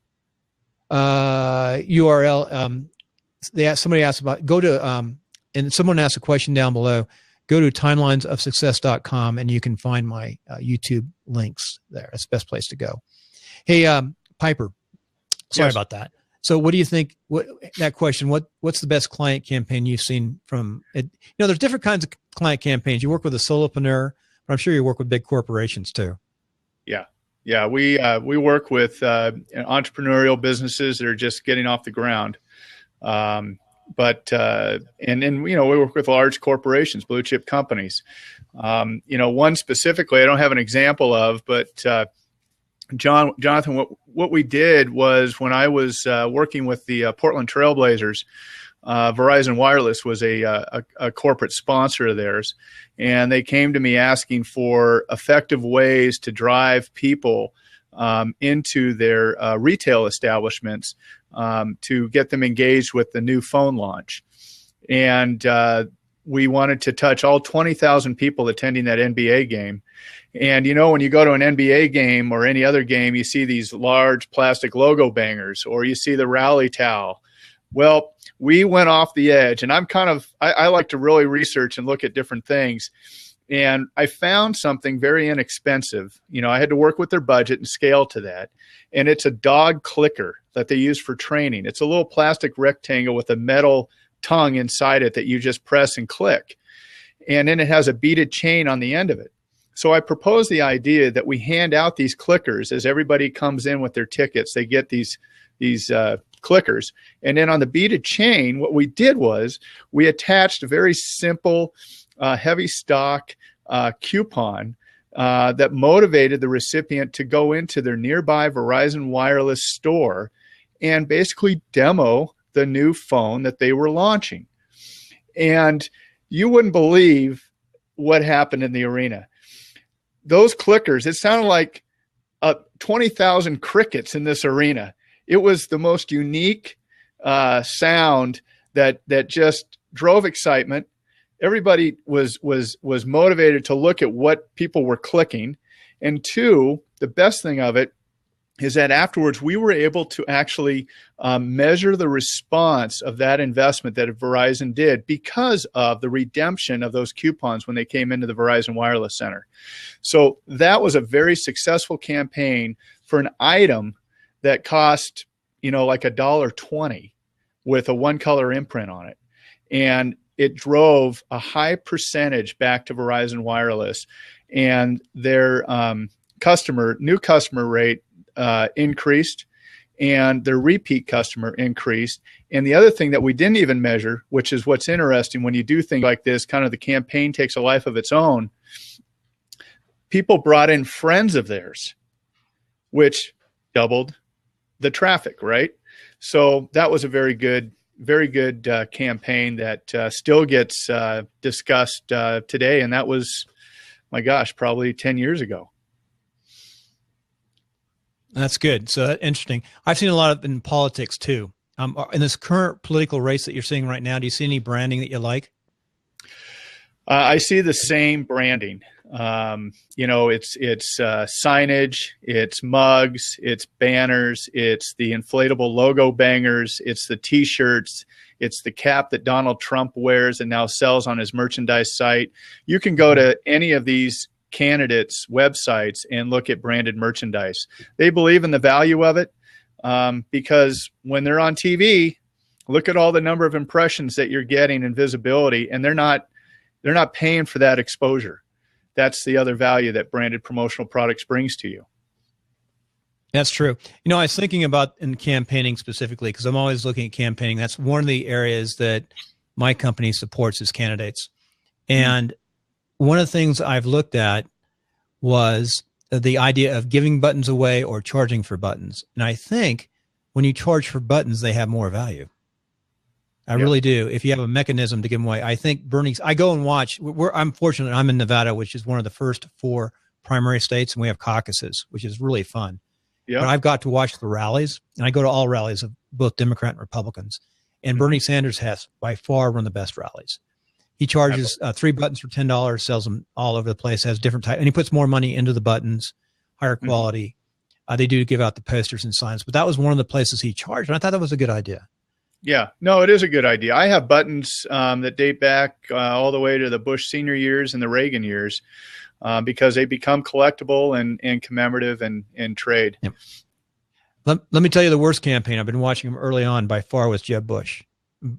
URL, somebody asked about, go to, and someone asked a question down below, go to timelinesofsuccess.com and you can find my YouTube links there. That's the best place to go. Hey, Piper, sorry about that. So what do you think, that question, what's the best client campaign you've seen from it? There's different kinds of client campaigns. You work with a solopreneur, but I'm sure you work with big corporations too. Yeah. We work with entrepreneurial businesses that are just getting off the ground. And then, we work with large corporations, blue chip companies. One specifically, I don't have an example of, but Jonathan, what we did was when I was working with the Portland Trailblazers, Verizon Wireless was a corporate sponsor of theirs, and they came to me asking for effective ways to drive people into their retail establishments to get them engaged with the new phone launch. And we wanted to touch all 20,000 people attending that NBA game. And, when you go to an NBA game or any other game, you see these large plastic logo bangers, or you see the rally towel. Well, we went off the edge, and I like to really research and look at different things. And I found something very inexpensive. I had to work with their budget and scale to that. And it's a dog clicker that they use for training. It's a little plastic rectangle with a metal tongue inside it that you just press and click. And then it has a beaded chain on the end of it. So I proposed the idea that we hand out these clickers as everybody comes in with their tickets. They get these clickers. And then on the beaded chain, what we did was we attached a very simple, heavy stock coupon that motivated the recipient to go into their nearby Verizon Wireless store and basically demo the new phone that they were launching. And you wouldn't believe what happened in the arena. Those clickers, it sounded like 20,000 crickets in this arena. It was the most unique sound that just drove excitement. everybody was motivated to look at what people were clicking. And two, the best thing of it is that afterwards we were able to actually measure the response of that investment that Verizon did because of the redemption of those coupons when they came into the Verizon Wireless Center. So that was a very successful campaign for an item that cost, like $1.20 with a one color imprint on it. And it drove a high percentage back to Verizon Wireless, and their new customer rate increased, and their repeat customer increased. And the other thing that we didn't even measure, which is what's interesting when you do things like this, kind of the campaign takes a life of its own. People brought in friends of theirs, which doubled the traffic, right? So that was a very good campaign that still gets discussed today. And that was, my gosh, probably 10 years ago. That's good. So interesting. I've seen a lot of in politics too. In this current political race that you're seeing right now, do you see any branding that you like? I see the same branding. It's signage, it's mugs, it's banners, it's the inflatable logo bangers, it's the T-shirts, it's the cap that Donald Trump wears and now sells on his merchandise site. You can go to any of these candidates' websites and look at branded merchandise. They believe in the value of it because when they're on TV, look at all the number of impressions that you're getting and visibility, and they're not paying for that exposure. That's the other value that branded promotional products brings to you. That's true. I was thinking about in campaigning specifically, because I'm always looking at campaigning. That's one of the areas that my company supports as candidates. And one of the things I've looked at was the idea of giving buttons away or charging for buttons. And I think when you charge for buttons, they have more value. I really do. If you have a mechanism to give them away, I think I go and watch. I'm fortunate. I'm in Nevada, which is one of the first 4 primary states, and we have caucuses, which is really fun. Yeah. But I've got to watch the rallies, and I go to all rallies of both Democrat and Republicans. And Bernie Sanders has by far one of the best rallies. He charges 3 buttons for $10, sells them all over the place, has different types, and he puts more money into the buttons, higher quality. They do give out the posters and signs, but that was one of the places he charged, and I thought that was a good idea. Yeah, no, it is a good idea. I have buttons that date back all the way to the Bush senior years and the Reagan years because they become collectible and commemorative and trade. Yep. Let me tell you the worst campaign. I've been watching him early on by far was Jeb Bush.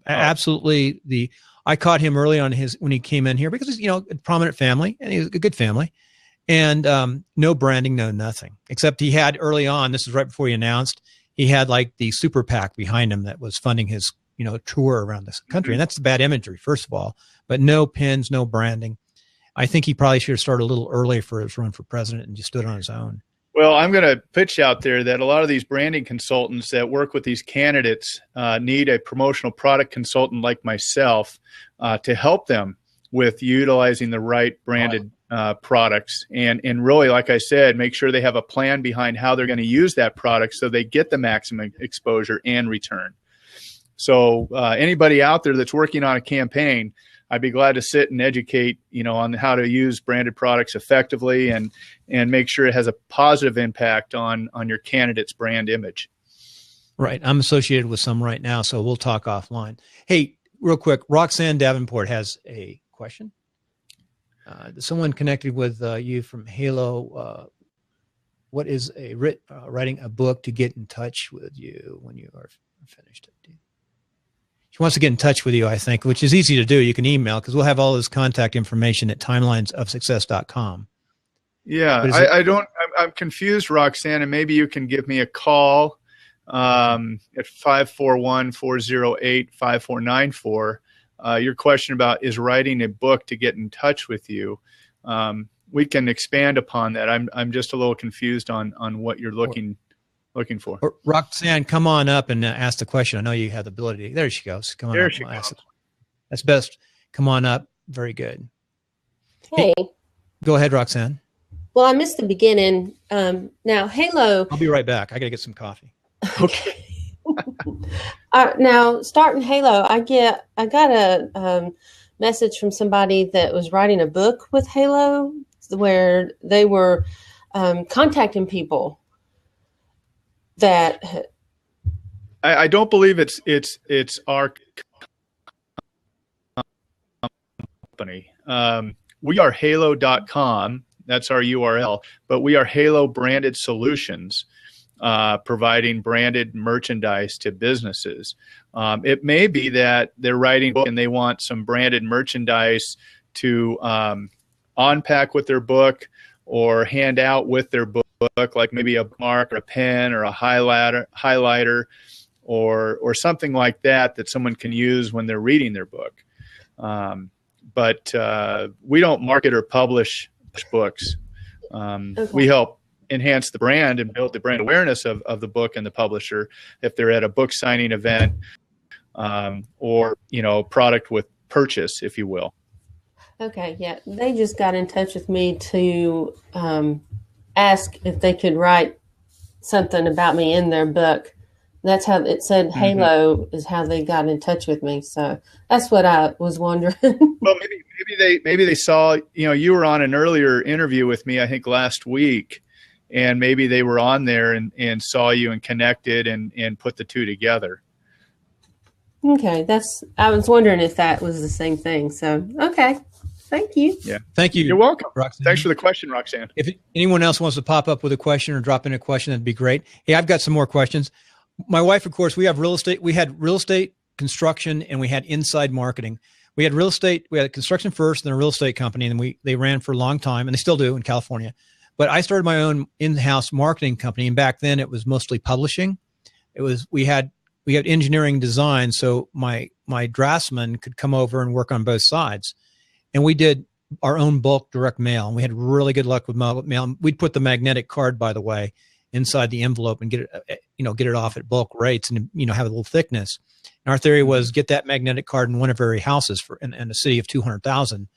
Absolutely. I caught him early on when he came in here because he's, a prominent family and he's a good family and no branding, no nothing, except he had early on, this is right before he announced, he had like the super PAC behind him that was funding his, tour around this country. And that's the bad imagery, first of all, but no pins, no branding. I think he probably should have started a little early for his run for president and just stood on his own. Well, I'm going to pitch out there that a lot of these branding consultants that work with these candidates need a promotional product consultant like myself to help them with utilizing the right branded products. And really, like I said, make sure they have a plan behind how they're going to use that product so they get the maximum exposure and return. So anybody out there that's working on a campaign, I'd be glad to sit and educate, on how to use branded products effectively and make sure it has a positive impact on your candidate's brand image. Right. I'm associated with some right now, so we'll talk offline. Hey, real quick, Roxanne Davenport has a question. Someone connected with you from Halo. What is writing a book to get in touch with you when you are finished? She wants to get in touch with you, I think, which is easy to do. You can email because we'll have all this contact information at timelinesofsuccess.com. Yeah, I'm confused, Roxanne, and maybe you can give me a call at 541-408-5494. Your question about is writing a book to get in touch with you. We can expand upon that. I'm just a little confused on what you're looking for. Roxanne, come on up and ask the question. I know you have the ability. There she goes. Come on there up. She goes. That's best. Come on up. Very good. Hey. Go ahead, Roxanne. Well, I missed the beginning. Now, Halo. I'll be right back. I got to get some coffee. Okay. Now, starting Halo, I got a message from somebody that was writing a book with Halo, where they were contacting people that. I don't believe it's our company. We are halo.com. That's our URL, but we are Halo Branded Solutions, providing branded merchandise to businesses. It may be that they're writing a book and they want some branded merchandise to on-pack with their book or hand out with their book, like maybe a mark or a pen or a highlighter or something like that someone can use when they're reading their book. But we don't market or publish books. Okay. We help enhance the brand and build the brand awareness of the book and the publisher if they're at a book signing event, or product with purchase, if you will. Okay, yeah. They just got in touch with me to ask if they could write something about me in their book. That's how it said. Halo is how they got in touch with me. So that's what I was wondering. Well, maybe they saw, you were on an earlier interview with me, I think last week, and maybe they were on there and saw you and connected and put the two together. Okay, I was wondering if that was the same thing. So, okay. Thank you. Yeah. Thank you. You're welcome. Roxanne. Thanks for the question, Roxanne. If anyone else wants to pop up with a question or drop in a question, that'd be great. Hey, I've got some more questions. My wife, of course, we have real estate. We had real estate, construction, and we had inside marketing. We had real estate. We had construction first, then a real estate company, and they ran for a long time, and they still do in California. But I started my own in-house marketing company, and back then it was mostly publishing. We had engineering design, so my draftsman could come over and work on both sides, and we did our own bulk direct mail, and we had really good luck with mail. We'd put the magnetic card, by the way, inside the envelope and get it off at bulk rates and have a little thickness. And our theory was get that magnetic card in one of every houses in a city of 200,000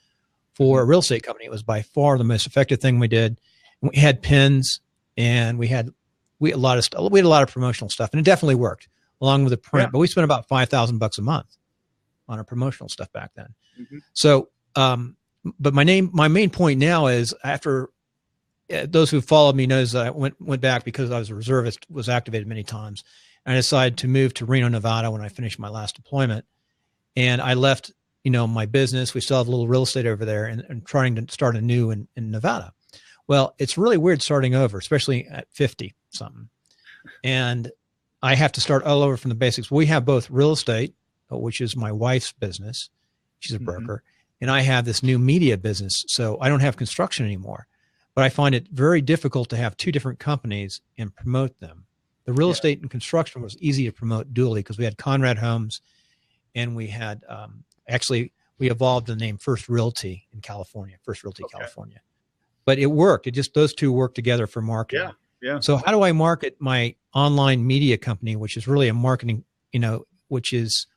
for a real estate company. It was by far the most effective thing we did. We had pins and we had a lot of promotional stuff, and it definitely worked along with the print. Yeah. But we spent about $5,000 a month on our promotional stuff back then. So, but my main point now is after. Those who followed me knows that I went back because I was a reservist, was activated many times. And I decided to move to Reno, Nevada when I finished my last deployment. And I left, my business. We still have a little real estate over there and trying to start anew in Nevada. Well, it's really weird starting over, especially at 50 something. And I have to start all over from the basics. We have both real estate, which is my wife's business. She's a broker. And I have this new media business. So I don't have construction anymore. But I find it very difficult to have two different companies and promote them. The real estate and construction was easy to promote dually because we had Conrad Homes and we had, we evolved the name First Realty in California, First Realty California. But it worked. Those two work together for marketing. Yeah. So how do I market my online media company, which is really a marketing, which is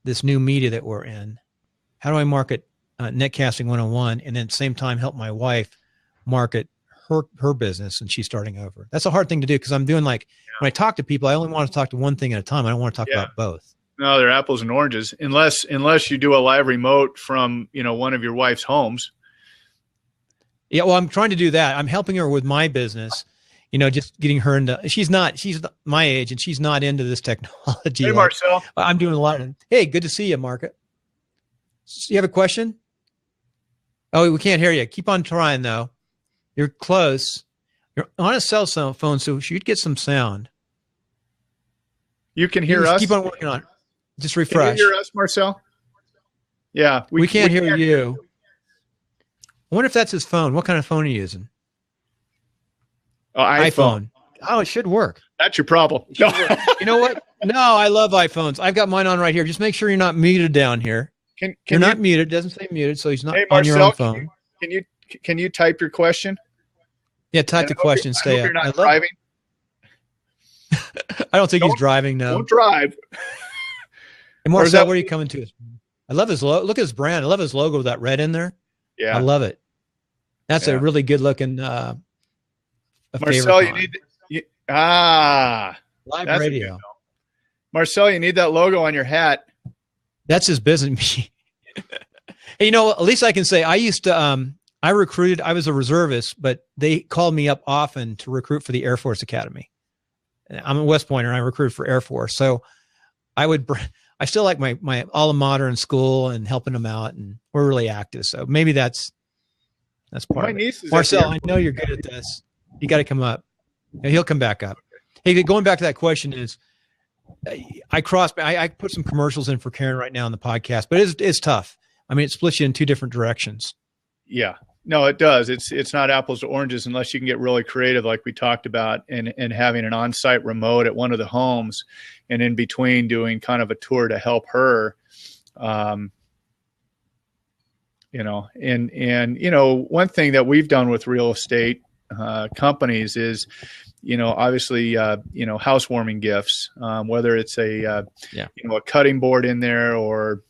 this new media that we're in? How do I market Netcasting 101 and then at the same time help my wife market her business, and she's starting over? That's a hard thing to do because I'm doing when I talk to people, I only want to talk to one thing at a time. I don't want to talk about both. No, they're apples and oranges unless you do a live remote from, one of your wife's homes. Yeah. Well, I'm trying to do that. I'm helping her with my business, just getting her into, she's my age and she's not into this technology. Hey, Marcel. I'm doing a lot of, hey, good to see you, Market. You have a question? Oh, we can't hear you. Keep on trying though. You're close. You're on a cell phone, so you'd get some sound. You can hear us? Keep on working on it. Just refresh. Can you hear us, Marcel? Yeah. We can't hear you. I wonder if that's his phone. What kind of phone are you using? Oh, iPhone. Oh, it should work. That's your problem. No. You know what? No, I love iPhones. I've got mine on right here. Just make sure you're not muted down here. You're not muted. It doesn't say muted, so he's not on your own phone. Can you type your question? Yeah, type the question. I hope you're not driving. I don't think he's driving. No, don't drive. And Marcel, where are you coming to? I love his logo. Look at his brand. I love his logo with that red in there. Yeah, I love it. That's a really good looking. Marcel, you need live radio. Marcel, you need that logo on your hat. That's his business. Hey, at least I can say I used to, I recruited, I was a reservist, but they called me up often to recruit for the Air Force Academy. I'm a West Pointer and I recruited for Air Force. So I still like my alma mater in school and helping them out, and we're really active. So maybe that's part My of niece it. is Marcel, I know you're good at this. You got to come up. Yeah, he'll come back up. Hey, going back to that question is, I put some commercials in for Karen right now on the podcast, but it's tough. I mean, it splits you in two different directions. Yeah, no, it does. It's not apples to oranges unless you can get really creative, like we talked about, and having an on-site remote at one of the homes, and in between doing kind of a tour to help her. And one thing that we've done with real estate companies is, obviously, housewarming gifts, whether it's a cutting board in there or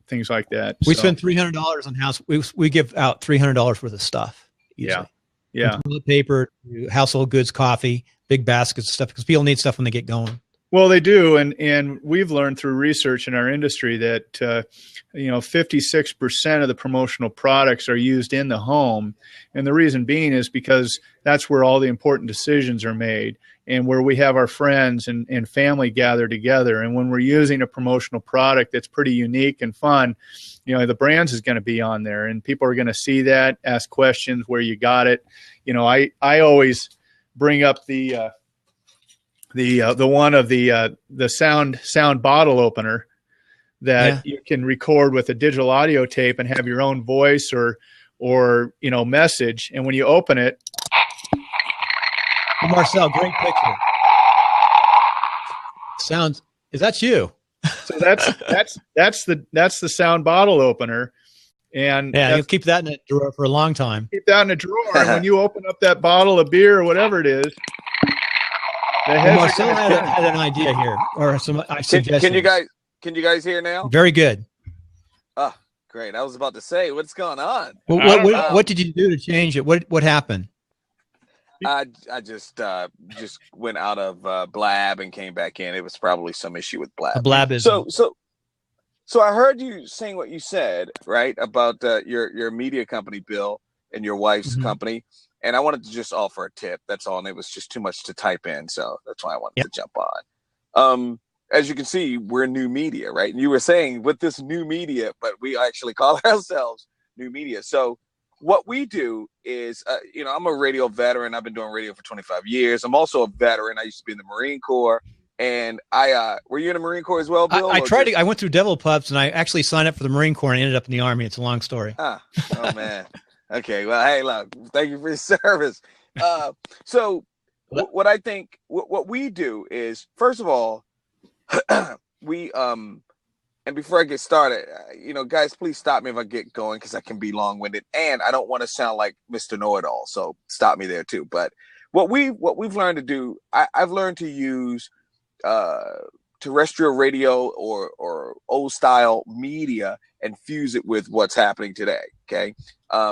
things like that. We spend $300 on house. We give out $300 worth of stuff. Easily. Yeah. From toilet paper, household goods, coffee, big baskets of stuff, because people need stuff when they get going. Well, they do, and we've learned through research in our industry that 56% of the promotional products are used in the home, and the reason being is because that's where all the important decisions are made, and where we have our friends and family gather together. And when we're using a promotional product that's pretty unique and fun, the brands is going to be on there, and people are going to see that, ask questions where you got it. I always bring up the one of the sound bottle opener that you can record with a digital audio tape and have your own voice or message. And when you open it, Marcel, great picture. Is that you? So that's the sound bottle opener. And you'll keep that in a drawer for a long time. Keep that in a drawer. And when you open up that bottle of beer or whatever it is, Marcel had an idea here, or some suggestions. Can you guys hear now? Very good. Oh, great! I was about to say, what's going on? Well, what did you do to change it? What happened? I just went out of Blab and came back in. It was probably some issue with Blab. Blab.im. So I heard you saying what you said, right, about your media company, Bill, and your wife's company. And I wanted to just offer a tip. That's all. And it was just too much to type in. So that's why I wanted to jump on. As you can see, we're new media, right? And you were saying with this new media, but we actually call ourselves new media. So what we do is, I'm a radio veteran. I've been doing radio for 25 years. I'm also a veteran. I used to be in the Marine Corps. And were you in the Marine Corps as well, Bill? I went through Devil Pups, and I actually signed up for the Marine Corps and ended up in the Army. It's a long story. Oh, man. Okay, well, hey, look, thank you for your service. So what I think, what we do is, first of all, we, and before I get started, guys, please stop me if I get going, because I can be long-winded, and I don't want to sound like Mr. Know-It-All, so stop me there too. But what we've learned to do, I've learned to use terrestrial radio or old style media and fuse it with what's happening today. Okay.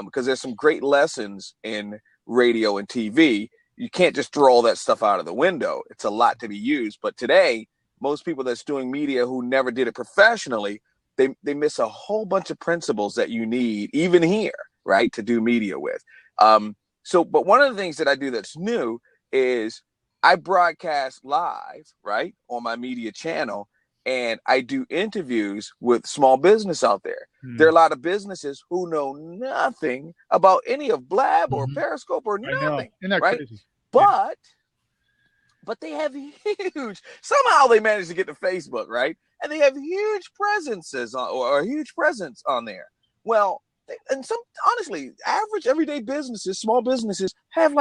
Because there's some great lessons in radio and TV. You can't just throw all that stuff out of the window. It's a lot to be used. But today, most people that's doing media who never did it professionally, they miss a whole bunch of principles that you need, even here, right, to do media with. But one of the things that I do that's new is I broadcast live, right, on my media channel, and I do interviews with small business out there. There are a lot of businesses who know nothing about any of Blab or Periscope or nothing, Isn't that right? crazy? But they have somehow they manage to get to Facebook, right? And they have huge presences or a huge presence on there. Well, honestly, average everyday businesses, small businesses have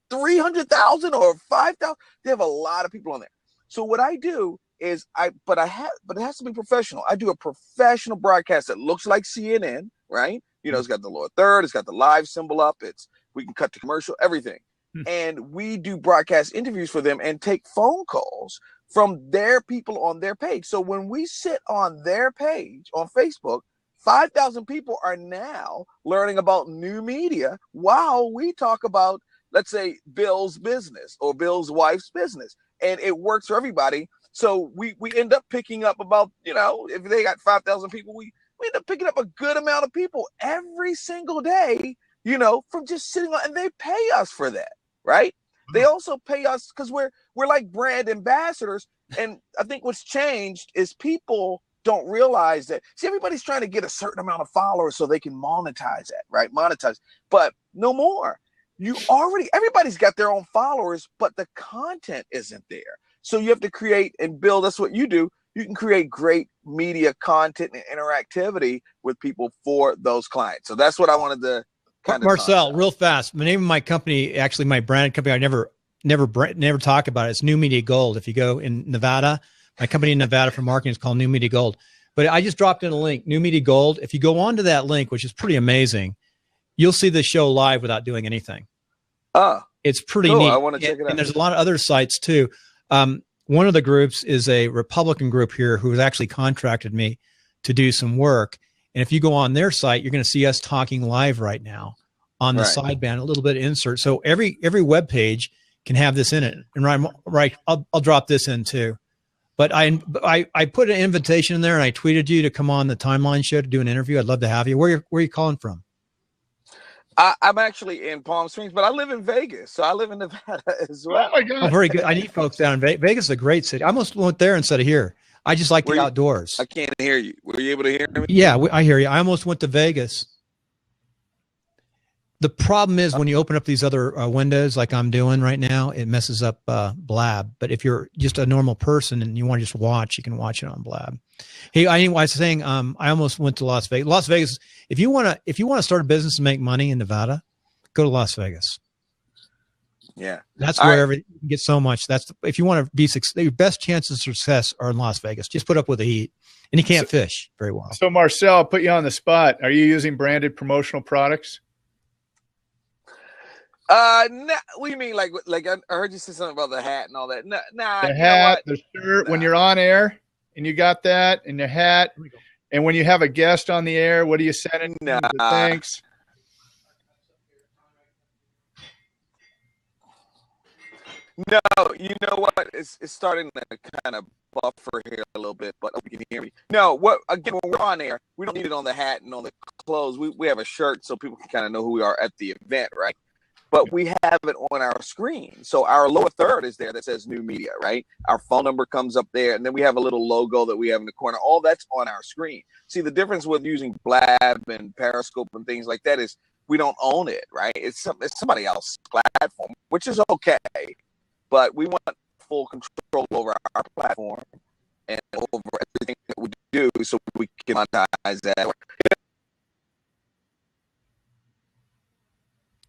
300,000 or 5,000. They have a lot of people on there. So what I do is but it has to be professional. I do a professional broadcast that looks like CNN, right? It's got the lower third, it's got the live symbol up. We can cut to commercial, everything. And we do broadcast interviews for them and take phone calls from their people on their page. So when we sit on their page on Facebook, 5,000 people are now learning about new media while we talk about, let's say, Bill's business or Bill's wife's business. And it works for everybody. So we end up picking up about, if they got 5,000 people, we end up picking up a good amount of people every single day, you know, from just sitting on, and they pay us for that, right? They also pay us because we're like brand ambassadors. And I think what's changed is people don't realize that. See, everybody's trying to get a certain amount of followers so they can monetize that, right? Monetize, but no more. Everybody's got their own followers, but the content isn't there. So you have to create and build. That's what you do. You can create great media content and interactivity with people for those clients. So that's what I wanted to kind of Marcel, real fast. The name of my company, actually my brand company, I never talk about it. It's New Media Gold. If you go in Nevada, my company in Nevada for marketing is called New Media Gold. But I just dropped in a link, New Media Gold. If you go onto that link, which is pretty amazing, you'll see the show live without doing anything. It's pretty neat. I want to check it out. And there's a lot of other sites too. One of the groups is a Republican group here who has actually contracted me to do some work. And if you go on their site, you're going to see us talking live right now on the sideband, a little bit of insert. So every web page can have this in it. And I'll drop this in too. But I put an invitation in there and I tweeted you to come on the Timeline show to do an interview. I'd love to have you. Where are you calling from? I'm actually in Palm Springs, but I live in Vegas, so I live in Nevada as well. Oh my God! Oh, very good. I need folks down in Vegas. Vegas is a great city. I almost went there instead of here. I just like the outdoors. I can't hear you. Were you able to hear me? Yeah, I hear you. I almost went to Vegas. The problem is when you open up these other windows like I'm doing right now, it messes up Blab. But if you're just a normal person and you want to just watch, you can watch it on Blab. Hey, I was saying I almost went to Las Vegas. Las Vegas, if you want to start a business and make money in Nevada, go to Las Vegas. Yeah, that's where everything gets so much. If you want to be successful, your best chances of success are in Las Vegas. Just put up with the heat, and you can't fish very well. So Marcel, I'll put you on the spot. Are you using branded promotional products? No, what do you mean? Like I heard you say something about the hat and all that. Nah, the hat, the shirt. When you're on air and you got that and the hat, and when you have a guest on the air, what are you sending? Thanks. No, you know what? It's starting to kind of buffer here a little bit, but you can hear me. No, when we're on air, we don't need it on the hat and on the clothes. We have a shirt so people can kind of know who we are at the event, right? But we have it on our screen. So our lower third is there that says New Media, right? Our phone number comes up there, and then we have a little logo that we have in the corner. All that's on our screen. See, the difference with using Blab and Periscope and things like that is we don't own it, right? It's somebody else's platform, which is okay. But we want full control over our platform and over everything that we do so we can monetize that.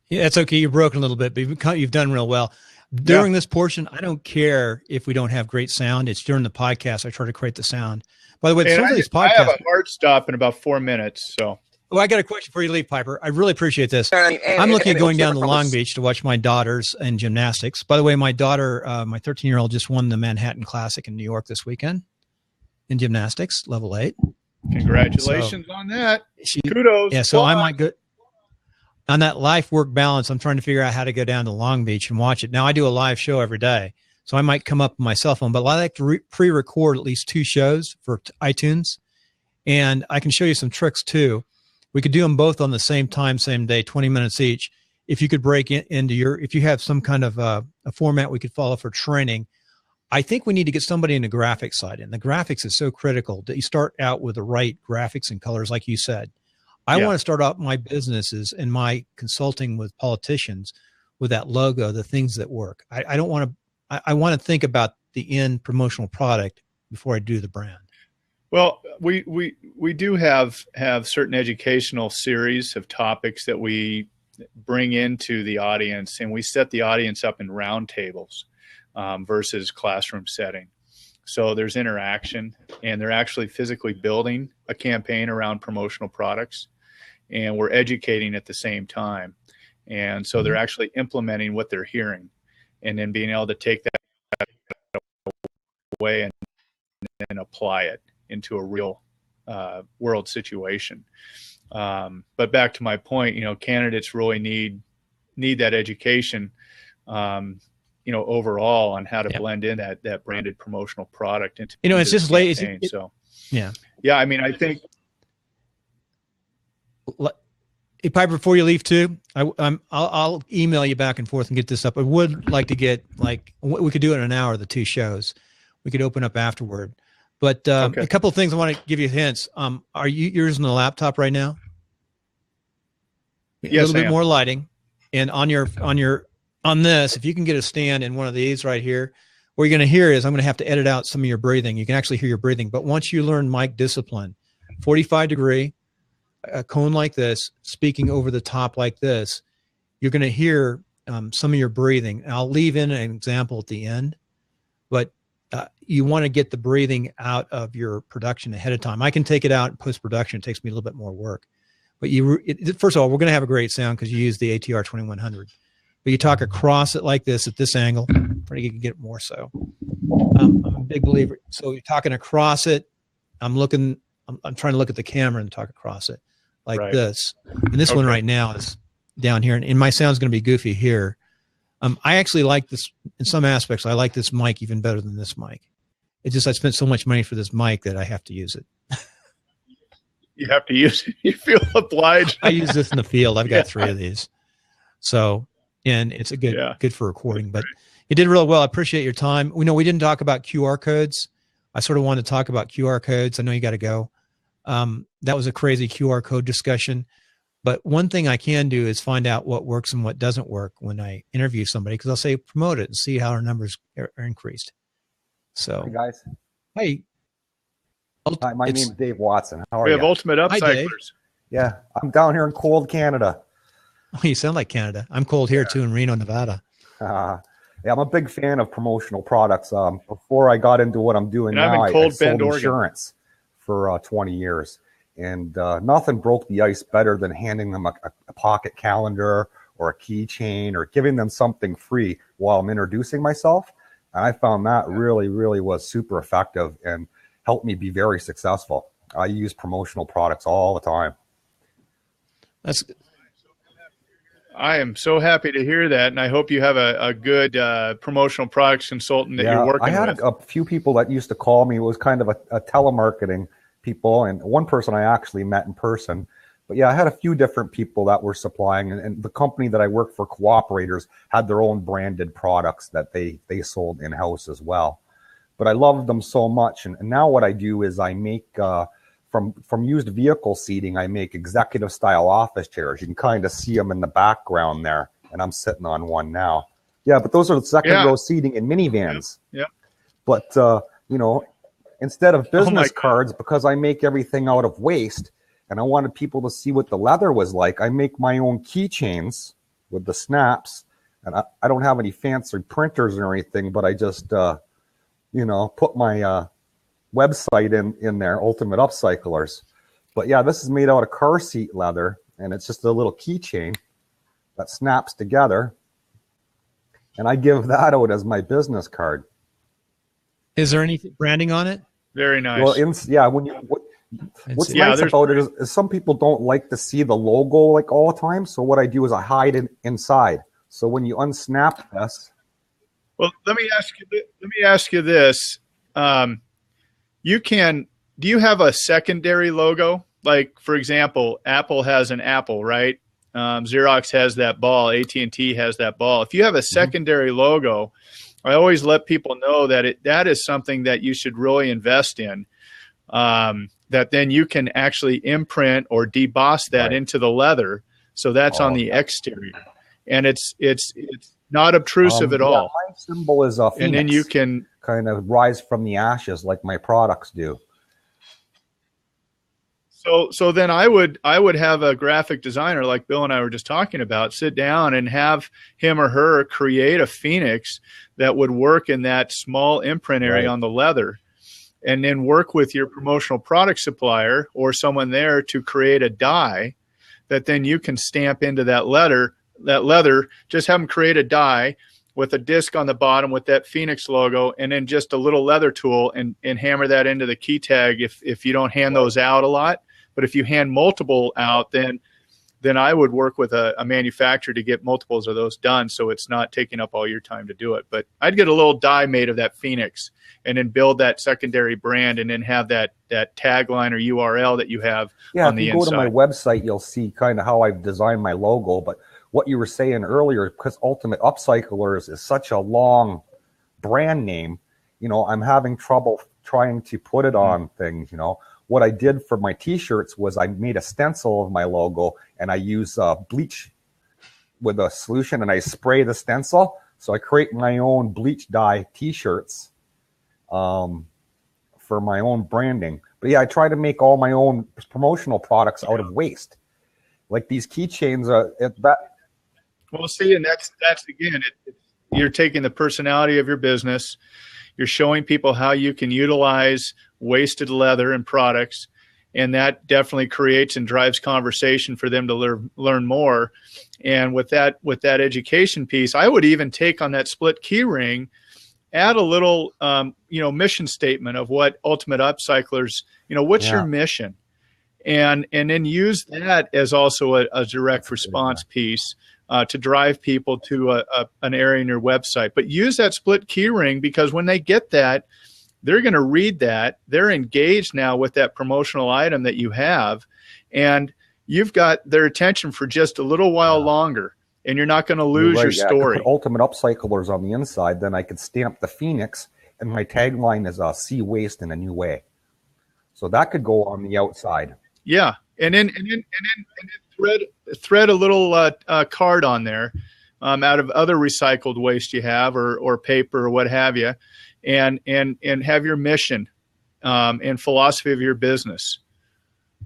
Yeah, it's okay. You're broken a little bit, but you've done real well. During this portion, I don't care if we don't have great sound. It's during the podcast I try to create the sound. By the way, some of these podcasts. I have a hard stop in about 4 minutes. So. Oh, I got a question before you leave, Piper. I really appreciate this. I'm looking at going down to Long Beach to watch my daughters in gymnastics. By the way, my daughter, my 13-year-old, just won the Manhattan Classic in New York this weekend in gymnastics, level 8. Congratulations on that. Kudos. Yeah, so I might go on that life-work balance. I'm trying to figure out how to go down to Long Beach and watch it. Now, I do a live show every day, so I might come up on my cell phone, but I like to pre-record at least 2 shows for iTunes, and I can show you some tricks too. We could do them both on the same time, same day, 20 minutes each. If you could break into if you have some kind of a format we could follow for training, I think we need to get somebody in the graphics side. And the graphics is so critical that you start out with the right graphics and colors, like you said. I want to start out my businesses and my consulting with politicians with that logo, the things that work. I don't want to, I want to think about the end promotional product before I do the brand. Well, we do have certain educational series of topics that we bring into the audience, and we set the audience up in round tables versus classroom setting. So there's interaction, and they're actually physically building a campaign around promotional products, and we're educating at the same time. And so they're actually implementing what they're hearing, and then being able to take that away and apply it into a real world situation. But back to my point, candidates really need that education, overall on how to blend in that branded promotional product into it's just late. So yeah. I mean, I think Hey, Piper, before you leave too, I'll email you back and forth and get this up. I would like to get, like, we could do it in an hour, the 2 shows. We could open up afterward. But Okay. a couple of things I want to give you hints. Are you using the laptop right now? Yes, a little I bit am. more lighting. And on this, if you can get a stand in one of these right here, what you're going to hear is I'm going to have to edit out some of your breathing. You can actually hear your breathing. But once you learn mic discipline, 45 degree, a cone like this, speaking over the top like this, you're going to hear some of your breathing. And I'll leave in an example at the end, but you want to get the breathing out of your production ahead of time. I can take it out in post-production. It takes me a little bit more work. But first of all, we're going to have a great sound because you use the ATR 2100. But you talk across it like this at this angle. Probably you can get more so. I'm a big believer. So you're talking across it. I'm trying to look at the camera and talk across it like Right. this. And this one right now is down here. And my sound's going to be goofy here. I actually like this in some aspects. I like this mic even better than this mic. It's just I spent so much money for this mic that I have to use it. You have to use it. You feel obliged. I use this in the field. I've got 3 of these. So, and it's a good for recording, but you did really well. I appreciate your time. We didn't talk about QR codes. I sort of wanted to talk about QR codes. I know you got to go. That was a crazy QR code discussion. But one thing I can do is find out what works and what doesn't work when I interview somebody, because I'll say promote it and see how our numbers are increased. So, Hey guys. Hey. Hi, my name's Dave Watson. How are We you? have Ultimate Hi, Dave. Upcyclers. Yeah, I'm down here in cold Canada. Oh, you sound like Canada. I'm cold here too in Reno, Nevada. Yeah, I'm a big fan of promotional products. Before I got into what I'm doing And I'm now, in I Cold sold Bend, Oregon. insurance for 20 years. And nothing broke the ice better than handing them a pocket calendar or a keychain or giving them something free while I'm introducing myself. And I found that really, really was super effective and helped me be very successful. I use promotional products all the time. I am so happy to hear that, and I hope you have a good promotional products consultant that you're working I had with. a few people that used to call me. It was kind of a telemarketing people, and one person I actually met in person. But yeah, I had a few different people that were supplying, and the company that I worked for, Cooperators, had their own branded products that they sold in-house as well. But I loved them so much, and now what I do is I make from used vehicle seating, I make executive style office chairs. You can kind of see them in the background there, and I'm sitting on one now. Yeah, but those are the second row seating in minivans. Yeah. But instead of business cards, because I make everything out of waste, and I wanted people to see what the leather was like, I make my own keychains with the snaps, and I don't have any fancy printers or anything, but I just put my website in there, Ultimate Upcyclers. But yeah, this is made out of car seat leather, and it's just a little keychain that snaps together, and I give that out as my business card. Is there any branding on it? Very nice. Well, what's nice about it is some people don't like to see the logo like all the time. So what I do is I hide it inside. So when you unsnap this. Well, let me ask you this. Do you have a secondary logo? Like, for example, Apple has an apple, right? Xerox has that ball. AT&T has that ball. If you have a secondary logo, I always let people know that that is something that you should really invest in. That then you can actually imprint or deboss that into the leather. So that's on the exterior. And it's not obtrusive at all. My symbol is a phoenix, and then you can kind of rise from the ashes like my products do. So then I would have a graphic designer like Bill and I were just talking about sit down and have him or her create a phoenix that would work in that small imprint area on the leather, and then work with your promotional product supplier or someone there to create a die that then you can stamp into that leather. Just have them create a die with a disc on the bottom with that Phoenix logo, and then just a little leather tool and hammer that into the key tag if you don't hand those out a lot. But if you hand multiple out, then then I would work with a manufacturer to get multiples of those done, so it's not taking up all your time to do it. But I'd get a little die made of that Phoenix, and then build that secondary brand, and then have that tagline or URL that you have on the inside. If you go to my website, you'll see kind of how I've designed my logo. But what you were saying earlier, because Ultimate Upcyclers is such a long brand name, you know, I'm having trouble trying to put it on things, you know. What I did for my t-shirts was I made a stencil of my logo, and I use bleach with a solution, and I spray the stencil. So I create my own bleach dye t-shirts for my own branding. But yeah, I try to make all my own promotional products out of waste. Like these keychains, well, see, and that's again, you're taking the personality of your business. You're showing people how you can utilize wasted leather and products, and that definitely creates and drives conversation for them to learn more. And with that education piece, I would even take on that split key ring, add a little mission statement of what Ultimate Upcyclers, what's your mission, and then use that as also a direct response piece to drive people to an area in your website. But use that split key ring, because when they get that, they're going to read that. They're engaged now with that promotional item that you have, and you've got their attention for just a little while longer, and you're not going to lose your story. I could put Ultimate Upcyclers on the inside, then I could stamp the Phoenix, and my tagline is see waste in a new way. So that could go on the outside. Yeah, and then thread a little card on there out of other recycled waste you have, or paper or what have you, and have your mission and philosophy of your business,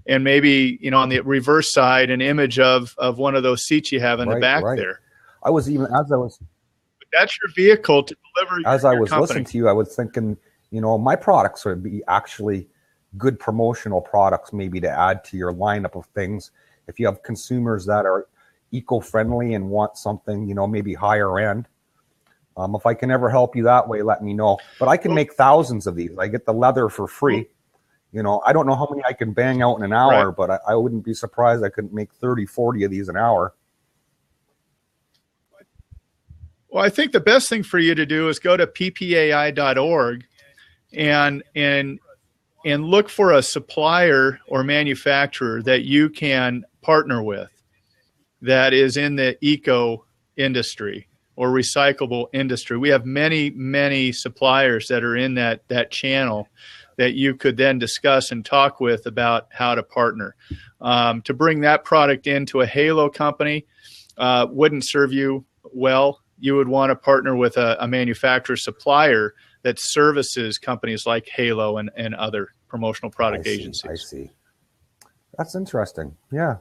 and maybe on the reverse side an image of one of those seats you have in the back there. I was even but that's your vehicle to deliver. As I was listening to you, I was thinking, my products would be actually good promotional products, maybe to add to your lineup of things. If you have consumers that are eco-friendly and want something, maybe higher end, if I can ever help you that way, let me know. But I can make thousands of these. I get the leather for free. I don't know how many I can bang out in an hour, but I wouldn't be surprised I couldn't make 30, 40 of these an hour. Well, I think the best thing for you to do is go to ppai.org and look for a supplier or manufacturer that you can partner with that is in the eco industry or recyclable industry. We have many, many suppliers that are in that channel that you could then discuss and talk with about how to partner. To bring that product into a halo company wouldn't serve you well. You would want to partner with a manufacturer supplier that services companies like Halo and other promotional product agencies. I see. That's interesting. Yeah.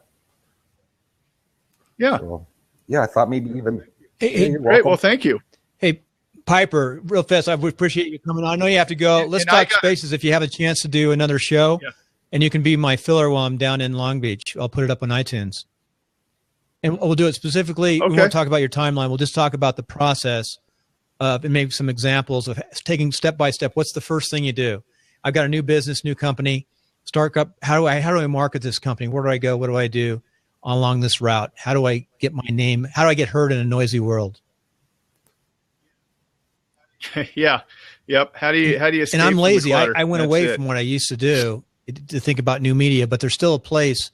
Yeah. So, I thought maybe even. Hey, great. Well, thank you. Hey, Piper, real fast, I would appreciate you coming on. I know you have to go. Let's talk spaces if you have a chance to do another show. Yeah. And you can be my filler while I'm down in Long Beach. I'll put it up on iTunes. And we'll do it specifically. Okay. We won't talk about your timeline. We'll just talk about the process and maybe some examples of taking step by step. What's the first thing you do? I've got a new business, new company. Start up. How do I market this company? Where do I go? What do I do along this route? How do I get my name? How do I get heard in a noisy world? Yeah. Yep. How do you escape? And I'm lazy. I went away from what I used to do to think about new media, but there's still a place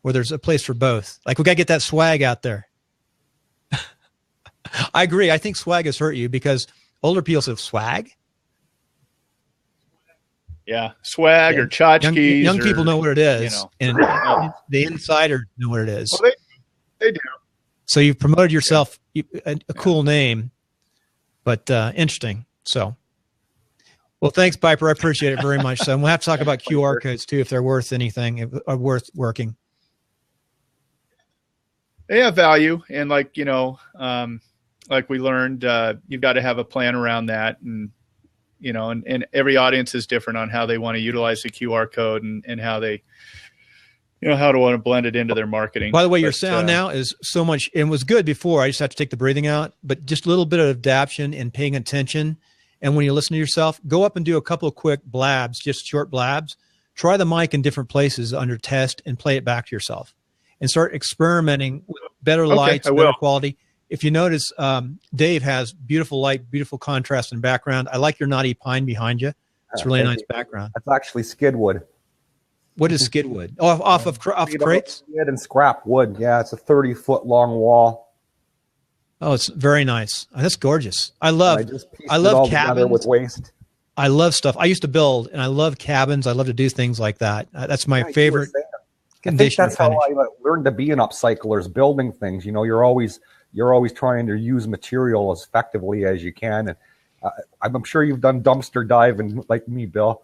where there's a place for both. Like, we got to get that swag out there. I agree. I think swag has hurt you because older people say swag. Yeah. Swag or tchotchkes. Young people know what it is. And the insiders know what it is. Well, they do. So you've promoted yourself a cool name, but interesting. So, well, thanks, Piper. I appreciate it very much. So we'll have to talk about QR codes too, if they're worth anything, or worth working. They have value, and like we learned, you've got to have a plan around that, and every audience is different on how they want to utilize the QR code and how they, how to want to blend it into their marketing. By the way, your sound now is so much, and was good before. I just have to take the breathing out, but just a little bit of adaptation and paying attention. And when you listen to yourself, go up and do a couple of quick blabs, just short blabs. Try the mic in different places under test and play it back to yourself. and start experimenting with better Okay, lights, I better will. quality. If you notice, Dave has beautiful light, beautiful contrast and background. I like your knotty pine behind you. It's really nice background. That's actually skid wood. What is skid wood? Oh, off crates? Skid and scrap wood. Yeah, it's a 30-foot long wall. Oh, it's very nice. Oh, that's gorgeous. I love cabins with waste. I love stuff. I used to build, and I love cabins. I love to do things like that. That's my favorite condition. I think that's how I learned to be an upcycler, is building things. You know, you're always trying to use material as effectively as you can. And I'm sure you've done dumpster diving like me, Bill.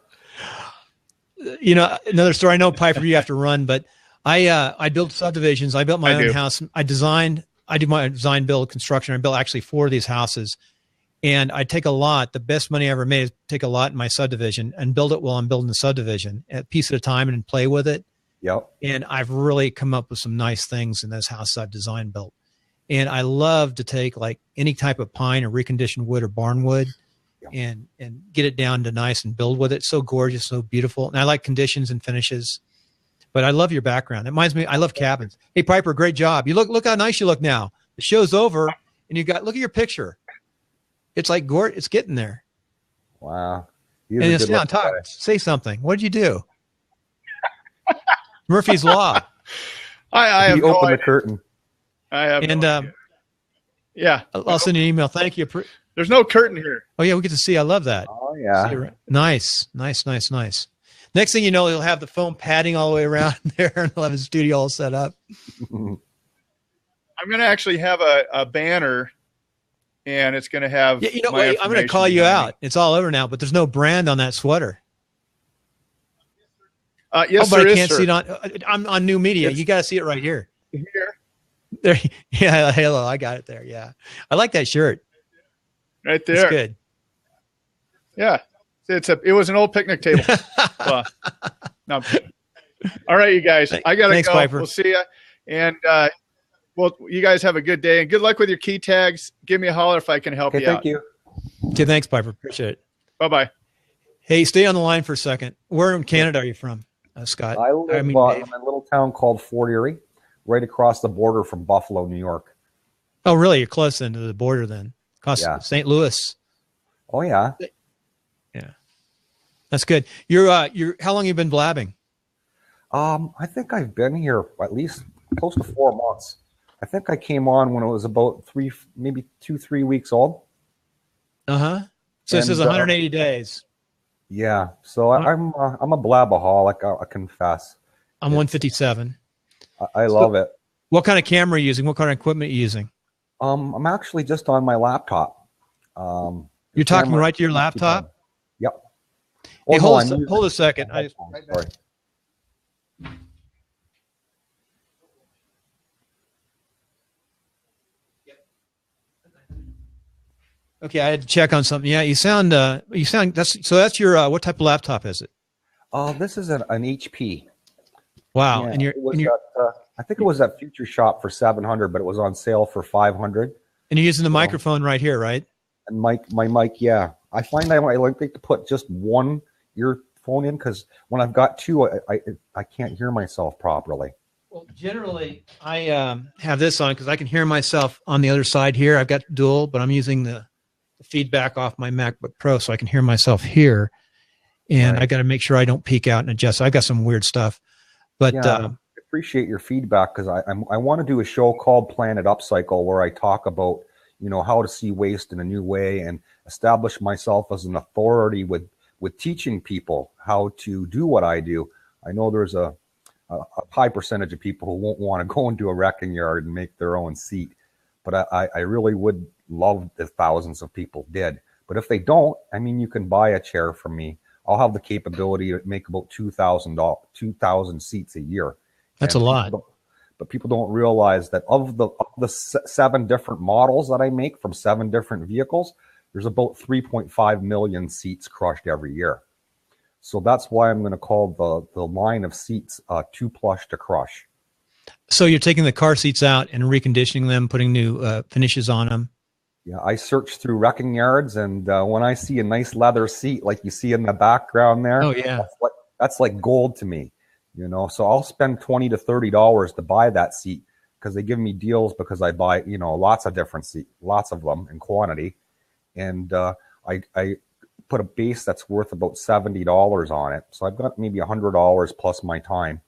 You know, another story. I know, Piper, you have to run, but I built subdivisions. I built my own house. I do my design, build, construction. I built actually 4 of these houses. And I take a lot. The best money I ever made is take a lot in my subdivision and build it while I'm building the subdivision, a piece at a time, and play with it. Yep. And I've really come up with some nice things in this house I've designed, built. And I love to take like any type of pine or reconditioned wood or barnwood and get it down to nice and build with it. So gorgeous, so beautiful. And I like conditions and finishes. But I love your background. It reminds me, I love cabins. Hey, Piper, great job. You look how nice you look now. The show's over, and look at your picture. It's like it's getting there. Wow. And it's now talk. Say something. What did you do? Murphy's Law. I have opened the curtain. I have. And yeah, I'll send you an email. Thank you. There's no curtain here. Oh yeah, we get to see. I love that. Oh yeah. Nice. Next thing you know, he'll have the foam padding all the way around there, and he'll have his studio all set up. I'm going to actually have a banner, and it's going to have. Yeah, I'm going to call you out. It's all over now, but there's no brand on that sweater. Yes, but there I is, can't sir. see it on new media. You got to see it right here. Here. There, yeah, hello, I got it there. Yeah, I like that shirt. Right there. It's good. Yeah, it was an old picnic table. No. All right, you guys. I gotta go. Piper. We'll see you, and you guys have a good day and good luck with your key tags. Give me a holler if I can help you out. Thank you. Okay, thanks, Piper. Appreciate it. Bye. Hey, stay on the line for a second. Where in Canada are you from, Scott? I live in a little town called Fort Erie, right across the border from Buffalo, New York. Oh, really? You're close then to the border then. St. Louis. Oh yeah. Yeah. That's good. You're how long have you been blabbing? I think I've been here at least close to 4 months. I think I came on when it was about 2-3 weeks old. Uh-huh. So this is 180 days. Yeah. So I'm a blabaholic, I confess. I'm 157. I love it. What kind of camera are you using? What kind of equipment are you using? I'm actually just on my laptop. You're talking right to your laptop? Yep. Hey, hold a second. Sorry. Okay, I had to check on something. Yeah, you sound that's your what type of laptop is it? This is an HP. Wow. Yeah, and I think it was at Future Shop for $700, but it was on sale for $500. And you're using the microphone right here, right? And my mic, yeah. I find I like to put just one earphone in, because when I've got two, I can't hear myself properly. Well, generally, I have this on because I can hear myself on the other side here. I've got dual, but I'm using the feedback off my MacBook Pro so I can hear myself here. And right. I got to make sure I don't peek out and adjust. I've got some weird stuff. But yeah, I appreciate your feedback, because I want to do a show called Planet Upcycle where I talk about, how to see waste in a new way and establish myself as an authority with teaching people how to do what I do. I know there's a high percentage of people who won't want to go into a wrecking yard and make their own seat, but I really would love if thousands of people did. But if they don't, you can buy a chair from me. I'll have the capability to make about 2,000 seats a year. That's a lot. But people don't realize that of the 7 different models that I make from 7 different vehicles, there's about 3.5 million seats crushed every year. So that's why I'm going to call the line of seats too plush to crush. So you're taking the car seats out and reconditioning them, putting new finishes on them. Yeah, I search through wrecking yards, and when I see a nice leather seat like you see in the background there, oh yeah, that's like gold to me. You know, so I'll spend $20 to $30 to buy that seat because they give me deals because I buy, you know, lots of different seats, lots of them in quantity. And I put a base that's worth about $70 on it. So I've got maybe $100 plus my time.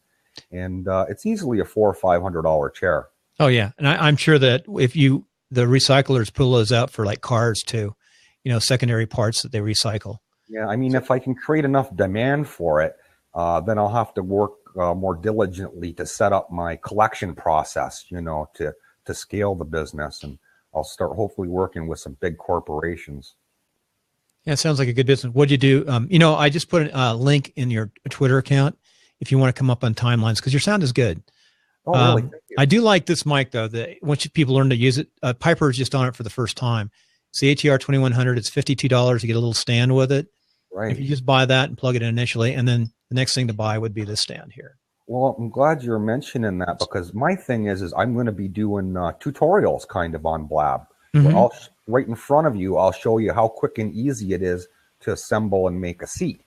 And it's easily a $400 or $500 chair. Oh, yeah. And I'm sure that if the recyclers pull those out for like cars too, you know, secondary parts that they recycle. Yeah. I mean, if I can create enough demand for it, then I'll have to work more diligently to set up my collection process, you know, to scale the business. And I'll start hopefully working with some big corporations. Yeah, it sounds like a good business. What'd you do? You know, I just put a link in your Twitter account if you want to come up on timelines because your sound is good. Oh, really? Thank you. I do like this mic though. Once people learn to use it, Piper is just on it for the first time. It's the ATR 2100. It's $52. You get a little stand with it. Right. If you just buy that and plug it in initially, and then the next thing to buy would be this stand here. Well, I'm glad you're mentioning that because my thing is I'm going to be doing tutorials kind of on Blab. Mm-hmm. Right in front of you, I'll show you how quick and easy it is to assemble and make a seat.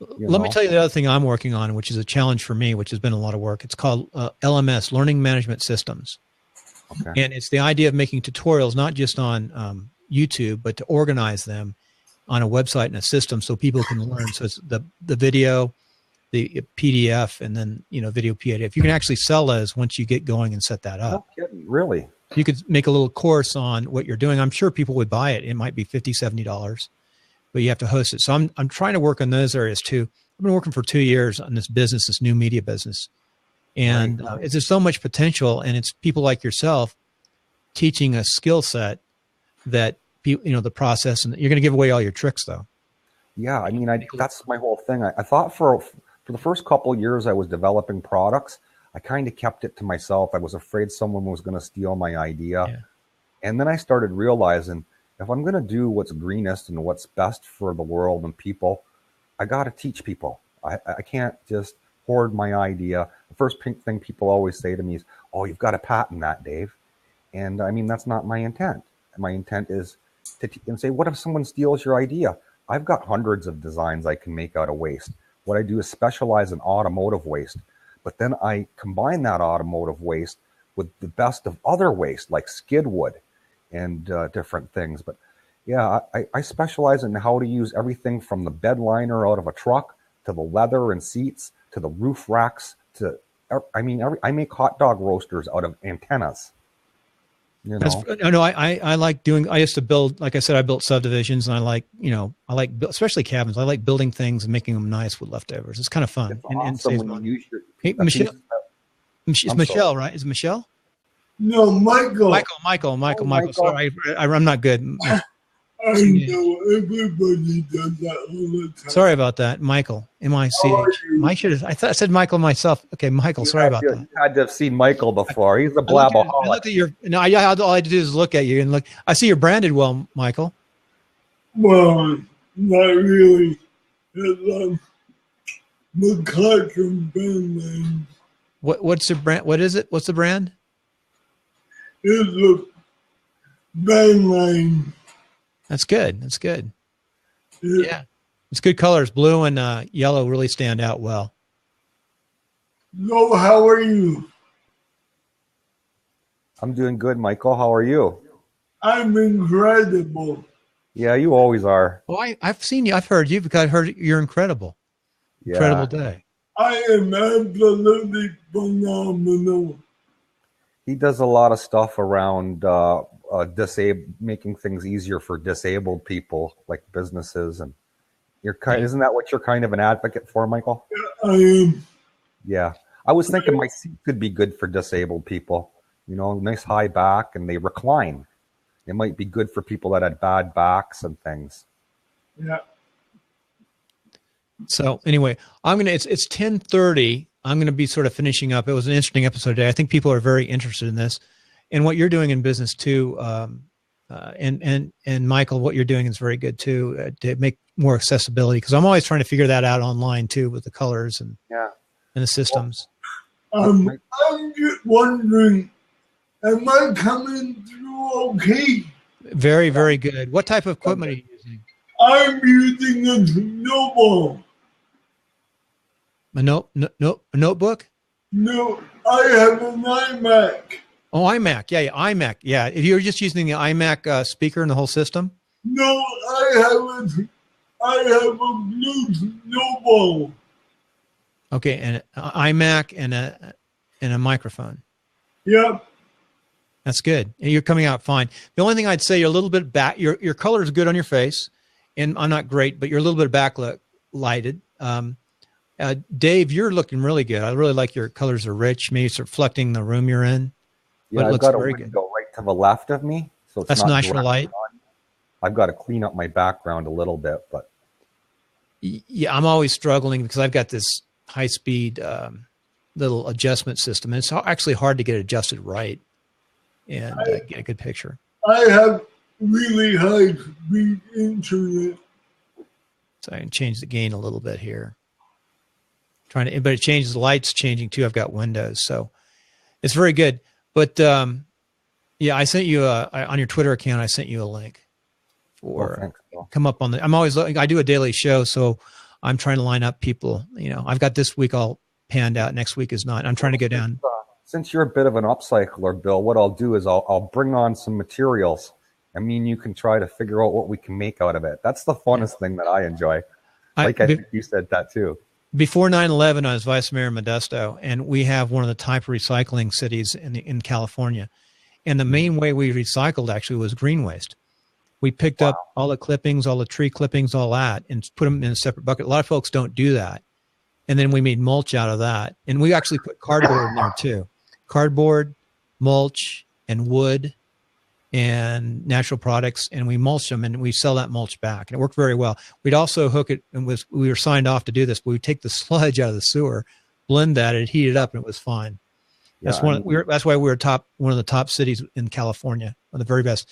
Let me tell you the other thing I'm working on, which is a challenge for me, which has been a lot of work. It's called LMS, Learning Management Systems. Okay. And it's the idea of making tutorials, not just on YouTube, but to organize them on a website and a system so people can learn. So it's the video, the PDF, and then, you know, video PDF. You can actually sell those once you get going and set that up. No kidding, really? You could make a little course on what you're doing. I'm sure people would buy it. It might be $50, $70, but you have to host it. So I'm trying to work on those areas too. I've been working for 2 years on this business, this new media business. And there's so much potential, and it's people like yourself teaching a skill set that, you know, the process, and you're going to give away all your tricks though. Yeah. I mean, that's my whole thing. I thought for the first couple of years I was developing products, I kind of kept it to myself. I was afraid someone was going to steal my idea. Yeah. And then I started realizing if I'm going to do what's greenest and what's best for the world and people, I got to teach people. I can't just hoard my idea. The first thing people always say to me is, oh, you've got to patent that, Dave. And I mean, that's not my intent. My intent is to say, what if someone steals your idea? I've got hundreds of designs I can make out of waste. What I do is specialize in automotive waste. But then I combine that automotive waste with the best of other waste, like skid wood and different things. But yeah, I specialize in how to use everything from the bed liner out of a truck to the leather and seats to the roof racks to, I mean, I make hot dog roasters out of antennas. You know? I like doing, I used to build, like I said, I built subdivisions, and I like, you know, especially cabins. I like building things and making them nice with leftovers. It's kind of fun. It's awesome when you use your, hey, Michelle, it's Michelle, right? Is it Michelle? No, Michael. Michael. Sorry, I'm not good. I know everybody does that all the time. Sorry about that, Michael. M-I-C-H. I thought I said Michael myself. Okay, Michael. Sorry about that. You had to have seen Michael before. He's a blabaholic. I look at your. No, all I had to do is look at you and look. I see you're branded well, Michael. Well, not really. It's McCutcheon brand. What's the brand? What is it? What's the brand? It's a band line. That's good. That's good. Yeah. It's good colors. Blue and yellow really stand out well. No, how are you? I'm doing good, Michael. How are you? I'm incredible. Yeah, you always are. Well, I've seen you. I've heard you because I've heard you're incredible. Yeah. Incredible day. I am absolutely phenomenal. He does a lot of stuff around making things easier for disabled people, like businesses, and isn't that what you're kind of an advocate for, Michael? Yeah, I am. Yeah, I was thinking my seat could be good for disabled people. You know, nice high back, and they recline. It might be good for people that had bad backs and things. Yeah. So anyway, it's 10:30. I'm going to be sort of finishing up. It was an interesting episode today. I think people are very interested in this, and what you're doing in business too. And Michael, what you're doing is very good too, to make more accessibility. Because I'm always trying to figure that out online too, with the colors and the systems. I'm just wondering, am I coming through okay? Very, very good. What type of equipment are you using? I'm using a snowball. A notebook? No, I have an iMac. Oh, iMac. Yeah, iMac. Yeah. If you're just using the iMac speaker in the whole system? No, I have a Bluetooth notebook. Okay, and iMac and a microphone. Yep. That's good. You're coming out fine. The only thing I'd say, you're a little bit back. Your color is good on your face, and I'm not great, but you're a little bit backlighted. Dave, you're looking really good. I really like your colors are rich. Maybe it's reflecting the room you're in. Yeah, I've got a window right to the left of me, so that's natural light. I've got to clean up my background a little bit, but yeah, I'm always struggling because I've got this high-speed little adjustment system, and it's actually hard to get it adjusted right and get a good picture. I have really high-speed internet. So I can change the gain a little bit here. But it changes the lights changing too. I've got windows, so it's very good. But yeah, I sent you on your Twitter account. I sent you a link for come up on the. I'm always looking. I do a daily show, so I'm trying to line up people. You know, I've got this week all panned out. Next week is not. I'm trying to go down. Since you're a bit of an upcycler, Bill, what I'll do is I'll bring on some materials. I mean, you can try to figure out what we can make out of it. That's the funnest thing that I enjoy. I think you said that too. Before 9/11, I was vice mayor of Modesto, and we have one of the type recycling cities in California. And the main way we recycled actually was green waste. We picked up all the clippings, all the tree clippings, all that, and put them in a separate bucket. A lot of folks don't do that. And then we made mulch out of that. And we actually put cardboard in there too. Cardboard, mulch, and wood, and natural products, and we mulch them, and we sell that mulch back, and it worked very well. We'd also hook it, and we were signed off to do this, but we'd take the sludge out of the sewer, blend that, and heat it up, and it was fine. Yeah, that's why we were one of the top cities in California, one of the very best.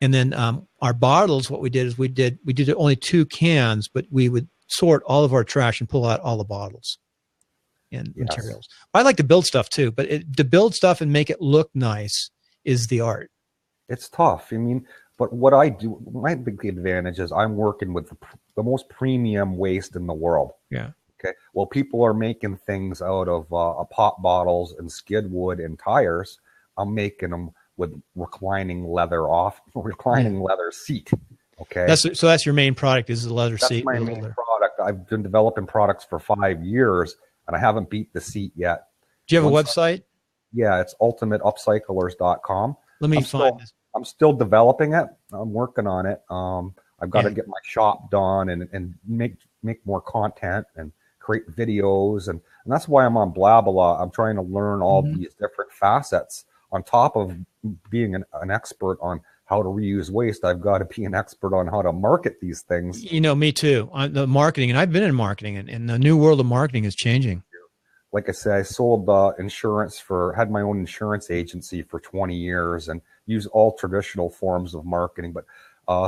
And then our bottles, what we did is we did only 2 cans, but we would sort all of our trash and pull out all the bottles and materials. I like to build stuff too, but to build stuff and make it look nice is the art. It's tough. I mean, but what I do, my big advantage is I'm working with the most premium waste in the world. Yeah. Okay. Well, people are making things out of pop bottles and skid wood and tires. I'm making them with reclining leather seat. Okay. That's your main product is the leather seat. That's my main product. I've been developing products for 5 years and I haven't beat the seat yet. Do you have a website? Yeah, it's ultimateupcyclers.com. Let me find this. I'm still developing it. I'm working on it. I've got to get my shop done and make more content and create videos. And that's why I'm on Blab a lot. I'm trying to learn all these different facets. On top of being an expert on how to reuse waste, I've got to be an expert on how to market these things. You know, me too. The marketing, and I've been in marketing, and the new world of marketing is changing. Like I said, I sold insurance had my own insurance agency for 20 years and used all traditional forms of marketing. But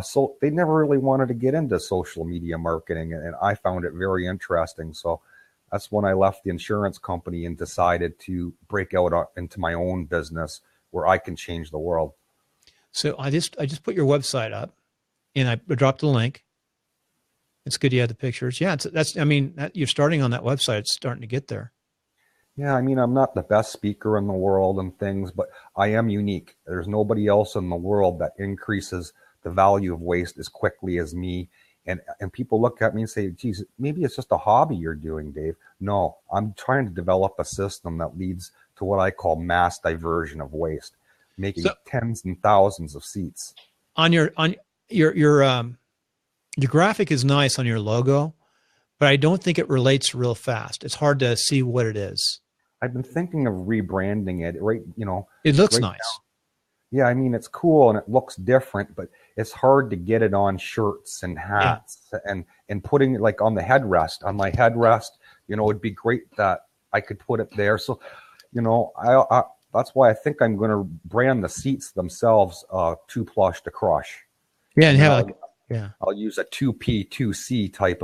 so they never really wanted to get into social media marketing, and I found it very interesting. So that's when I left the insurance company and decided to break out into my own business where I can change the world. So I just put your website up, and I dropped the link. It's good you had the pictures. Yeah, you're starting on that website. It's starting to get there. Yeah, I mean, I'm not the best speaker in the world and things, but I am unique. There's nobody else in the world that increases the value of waste as quickly as me. And people look at me and say, geez, maybe it's just a hobby you're doing, Dave. No, I'm trying to develop a system that leads to what I call mass diversion of waste, making tens and thousands of seats. On your graphic is nice on your logo, but I don't think it relates real fast. It's hard to see what it is. I've been thinking of rebranding it, right? You know, it looks nice. Now. Yeah, I mean, it's cool and it looks different, but it's hard to get it on shirts and hats and putting it like on the headrest. On my headrest, you know, it'd be great that I could put it there. So, you know, I that's why I think I'm going to brand the seats themselves too plush to crush. Yeah, and I'll use a 2P 2C type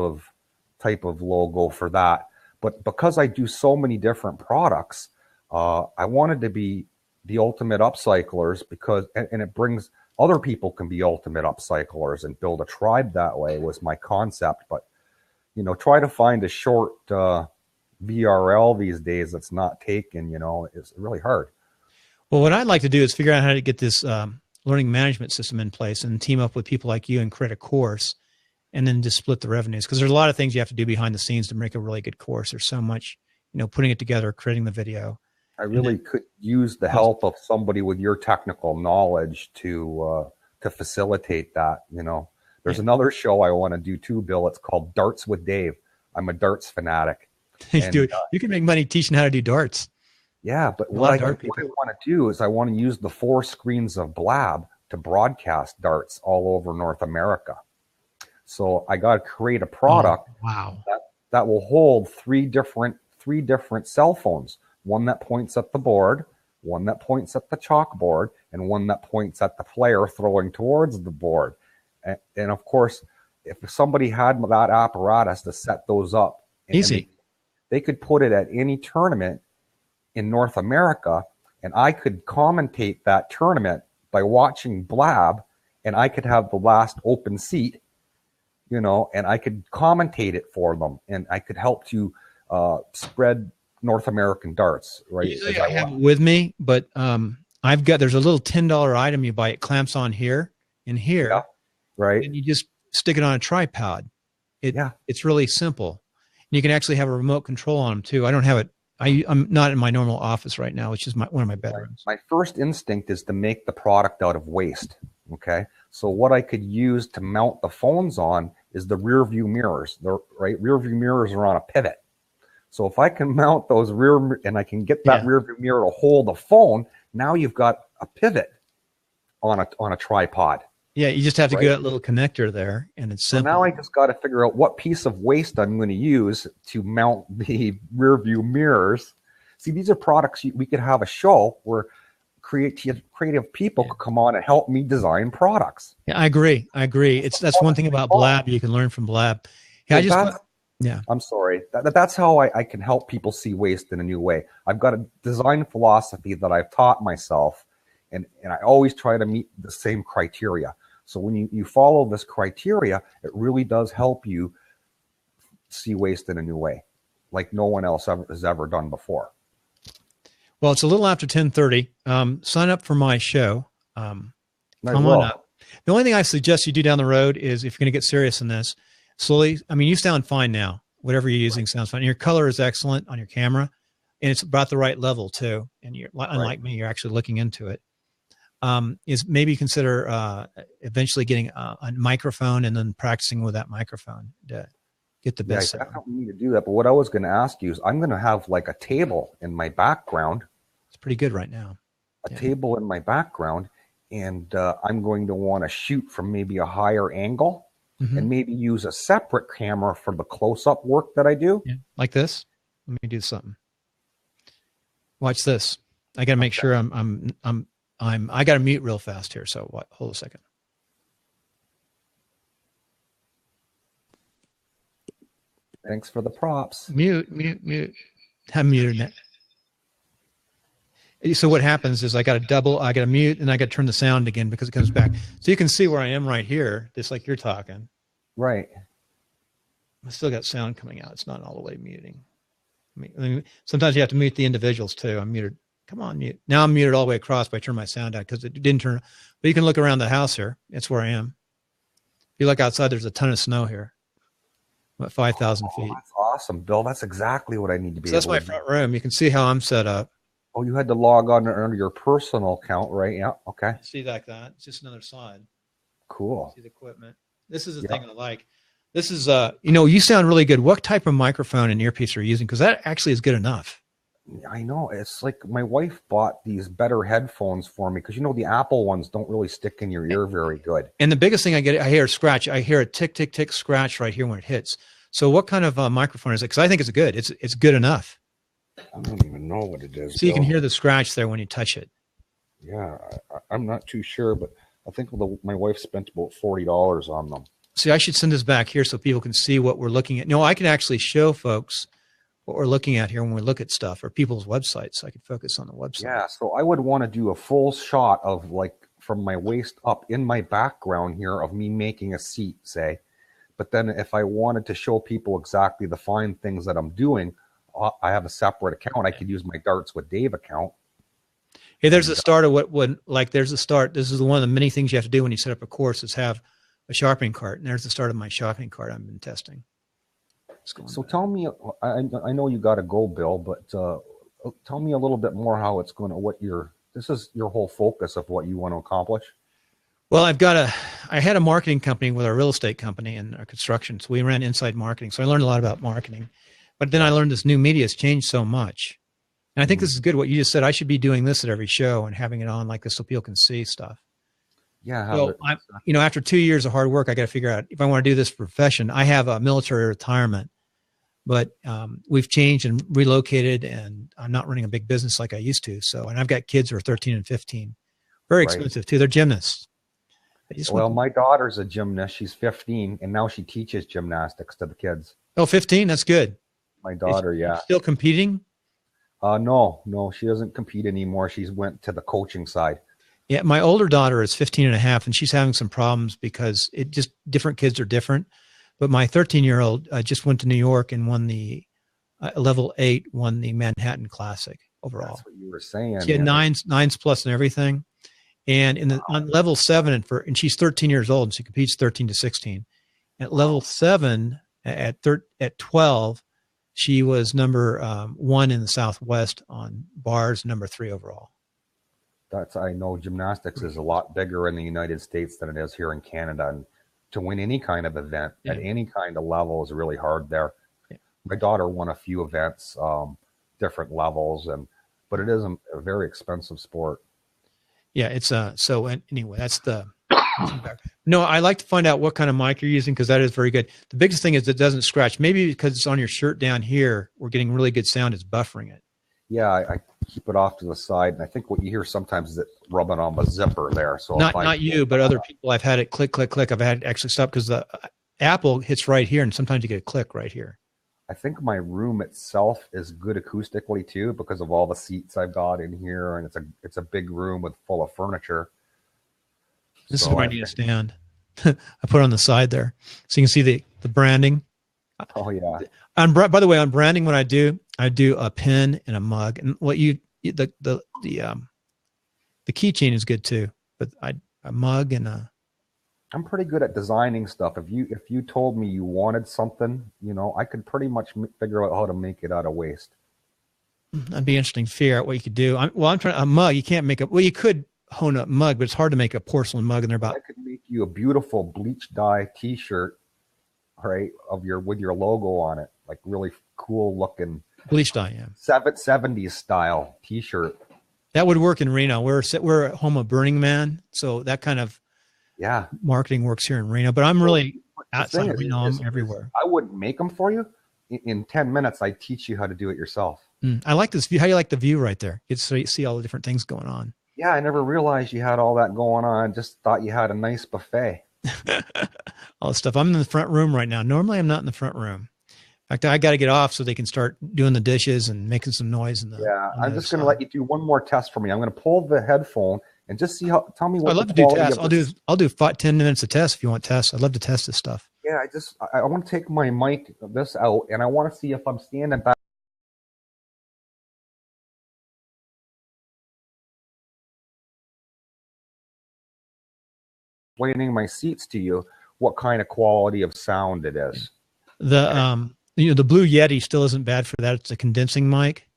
of logo for that. But because I do so many different products, I wanted to be the ultimate upcyclers because it brings other people can be ultimate upcyclers and build a tribe that way was my concept. But, you know, try to find a short VRL these days that's not taken, it's really hard. Well, what I'd like to do is figure out how to get this learning management system in place and team up with people like you and create a course and then just split the revenues. Because there's a lot of things you have to do behind the scenes to make a really good course. There's so much, putting it together, creating the video. I really could use the help of somebody with your technical knowledge to facilitate that. There's another show I want to do too, Bill. It's called Darts with Dave. I'm a darts fanatic. Dude, you can make money teaching how to do darts. Yeah, but what I want to do is I want to use the 4 screens of Blab to broadcast darts all over North America. So I got to create a product that will hold three different cell phones. One that points at the board, one that points at the chalkboard, and one that points at the player throwing towards the board. And of course, if somebody had that apparatus to set those up, easy, they could put it at any tournament in North America, and I could commentate that tournament by watching Blab, and I could have the last open seat, and I could commentate it for them, and I could help to spread North American darts, right? Usually I have it with me, but there's a little $10 item you buy. It clamps on here and here, yeah, right? And you just stick it on a tripod. It's really simple. And you can actually have a remote control on them too. I don't have it. I'm not in my normal office right now, which is one of my bedrooms. My first instinct is to make the product out of waste. Okay. So what I could use to mount the phones on is the rear view mirrors. Rear view mirrors are on a pivot. So if I can mount those and I can get that rear view mirror to hold the phone, now you've got a pivot on a tripod. Yeah, you just have to get that little connector there, and it's simple. So now I just got to figure out what piece of waste I'm going to use to mount the rear view mirrors. See, these are products we could have a show where creative people could come on and help me design products. Yeah, I agree. That's one thing about Blab you can learn from Blab. Yeah, I'm sorry. That's how I can help people see waste in a new way. I've got a design philosophy that I've taught myself, and I always try to meet the same criteria. So when you follow this criteria, it really does help you see waste in a new way, like no one else has ever done before. Well, it's a little after 10:30. Sign up for my show. Come on up. The only thing I suggest you do down the road is, if you're going to get serious in this, slowly. I mean, you sound fine now. Whatever you're using sounds fine. And your color is excellent on your camera, and it's about the right level too. And you're unlike me, you're actually looking into it. Is maybe consider eventually getting a microphone and then practicing with that microphone to get the best. I definitely need to do that. But what I was going to ask you is, I'm going to have like a table in my background. It's pretty good right now. A table in my background, and I'm going to want to shoot from maybe a higher angle, and maybe use a separate camera for the close-up work that I do. Yeah. Like this. Let me do something. Watch this. I got to make sure I got to mute real fast here. So hold a second. Thanks for the props. Mute. I'm muted now. So what happens is I got to mute, and I got to turn the sound again because it comes back. So you can see where I am right here, just like you're talking. Right. I still got sound coming out. It's not all the way muting. I mean, sometimes you have to mute the individuals too. I'm muted. Come on, mute. Now I'm muted all the way across, but I turned my sound out because it didn't turn. But you can look around the house here. That's where I am. If you look outside, there's a ton of snow here. About 5,000 feet. That's awesome, Bill. That's exactly what I need to be. So that's my front room. You can see how I'm set up. Oh, you had to log on under your personal account, right? Yeah. Okay. See like that? It's just another side. Cool. See the equipment. This is the thing I like. This is, you sound really good. What type of microphone and earpiece are you using? Because that actually is good enough. I know. It's like my wife bought these better headphones for me because, the Apple ones don't really stick in your ear very good. And the biggest thing I hear a scratch. I hear a tick, tick, tick scratch right here when it hits. So what kind of microphone is it? Because I think it's good. It's good enough. I don't even know what it is. So you can hear the scratch there when you touch it. Yeah, I'm not too sure, but I think my wife spent about $40 on them. See, I should send this back here so people can see what we're looking at. No, I can actually show folks what we're looking at here when we look at stuff, or people's websites. I could focus on the website. Yeah, so I would want to do a full shot of like from my waist up in my background here of me making a seat, say. But then if I wanted to show people exactly the fine things that I'm doing, I have a separate account. I could use my Darts with Dave account. Hey, there's the start of there's the start. This is one of the many things you have to do when you set up a course is have a shopping cart. And there's the start of my shopping cart I've been testing. So tell me, I know you got to go, Bill, but tell me a little bit more how it's going to, this is your whole focus of what you want to accomplish. Well, I had a marketing company with our real estate company and our construction. So we ran inside marketing. So I learned a lot about marketing, but then I learned this new media has changed so much. And I think this is good. What you just said, I should be doing this at every show and having it on like this so people can see stuff. Yeah. So after 2 years of hard work, I got to figure out if I want to do this profession. I have a military retirement, but we've changed and relocated, and I'm not running a big business like I used to. So, and I've got kids who are 13 and 15, very expensive too. They're gymnasts. Well, my daughter's a gymnast. She's 15, and now she teaches gymnastics to the kids. Oh, 15? That's good. My daughter, yeah. Still competing? No, she doesn't compete anymore. She's went to the coaching side. Yeah, my older daughter is 15 and a half, and she's having some problems because different kids are different. But my 13-year-old just went to New York and won the level 8, won the Manhattan Classic overall. That's what you were saying. She had nines plus and everything. And on level 7, and she's 13 years old, and she competes 13 to 16. At level 7, at 12, she was number 1 in the Southwest on bars, number 3 overall. I know gymnastics is a lot bigger in the United States than it is here in Canada. And to win any kind of event at any kind of level is really hard there. Yeah. My daughter won a few events, different levels, but it is a very expensive sport. Yeah, it's so anyway, that's the no, I like to find out what kind of mic you're using because that is very good. The biggest thing is it doesn't scratch. Maybe because it's on your shirt down here, we're getting really good sound. It's buffering it. Yeah, I keep it off to the side, and I think what you hear sometimes is it rubbing on the zipper there. So not you, but other people. I've had it click, click, click. I've had it actually stop because the Apple hits right here, and sometimes you get a click right here. I think my room itself is good acoustically too because of all the seats I've got in here, and it's a big room full of furniture. This is where I need to stand. I put it on the side there, so you can see the branding. Oh yeah. By the way, on branding, what I do a pin and a mug, and the keychain is good too. But a mug and a. I'm pretty good at designing stuff. If you told me you wanted something, I could pretty much figure out how to make it out of waste. That'd be interesting to figure out what you could do. I'm trying a mug. You can't make you could hone a mug, but it's hard to make a porcelain mug. And I could make you a beautiful bleach dye T-shirt, right, with your logo on it, like really cool looking bleach dye, yeah, 70s style T-shirt. That would work in Reno. We're at home of Burning Man, so that kind of marketing works here in Reno. But I'm really outside of Reno. I'm everywhere. I wouldn't make them for you. In 10 minutes, I teach you how to do it yourself. I like this view. How do you like the view right there? So you see all the different things going on. Yeah, I never realized you had all that going on. Just thought you had a nice buffet. All this stuff. I'm in the front room right now. Normally, I'm not in the front room. In fact, I got to get off so they can start doing the dishes and making some noise. I'm just going to let you do one more test for me. I'm going to pull the headphone and just see tell me what. I'd love to do tests. I'll do 10 minutes of tests if you want tests. I'd love to test this stuff. Yeah, I want to take my mic this out and I want to see if I'm standing back. Explaining my seats to you, what kind of quality of sound it is. The Blue Yeti still isn't bad for that. It's a condensing mic.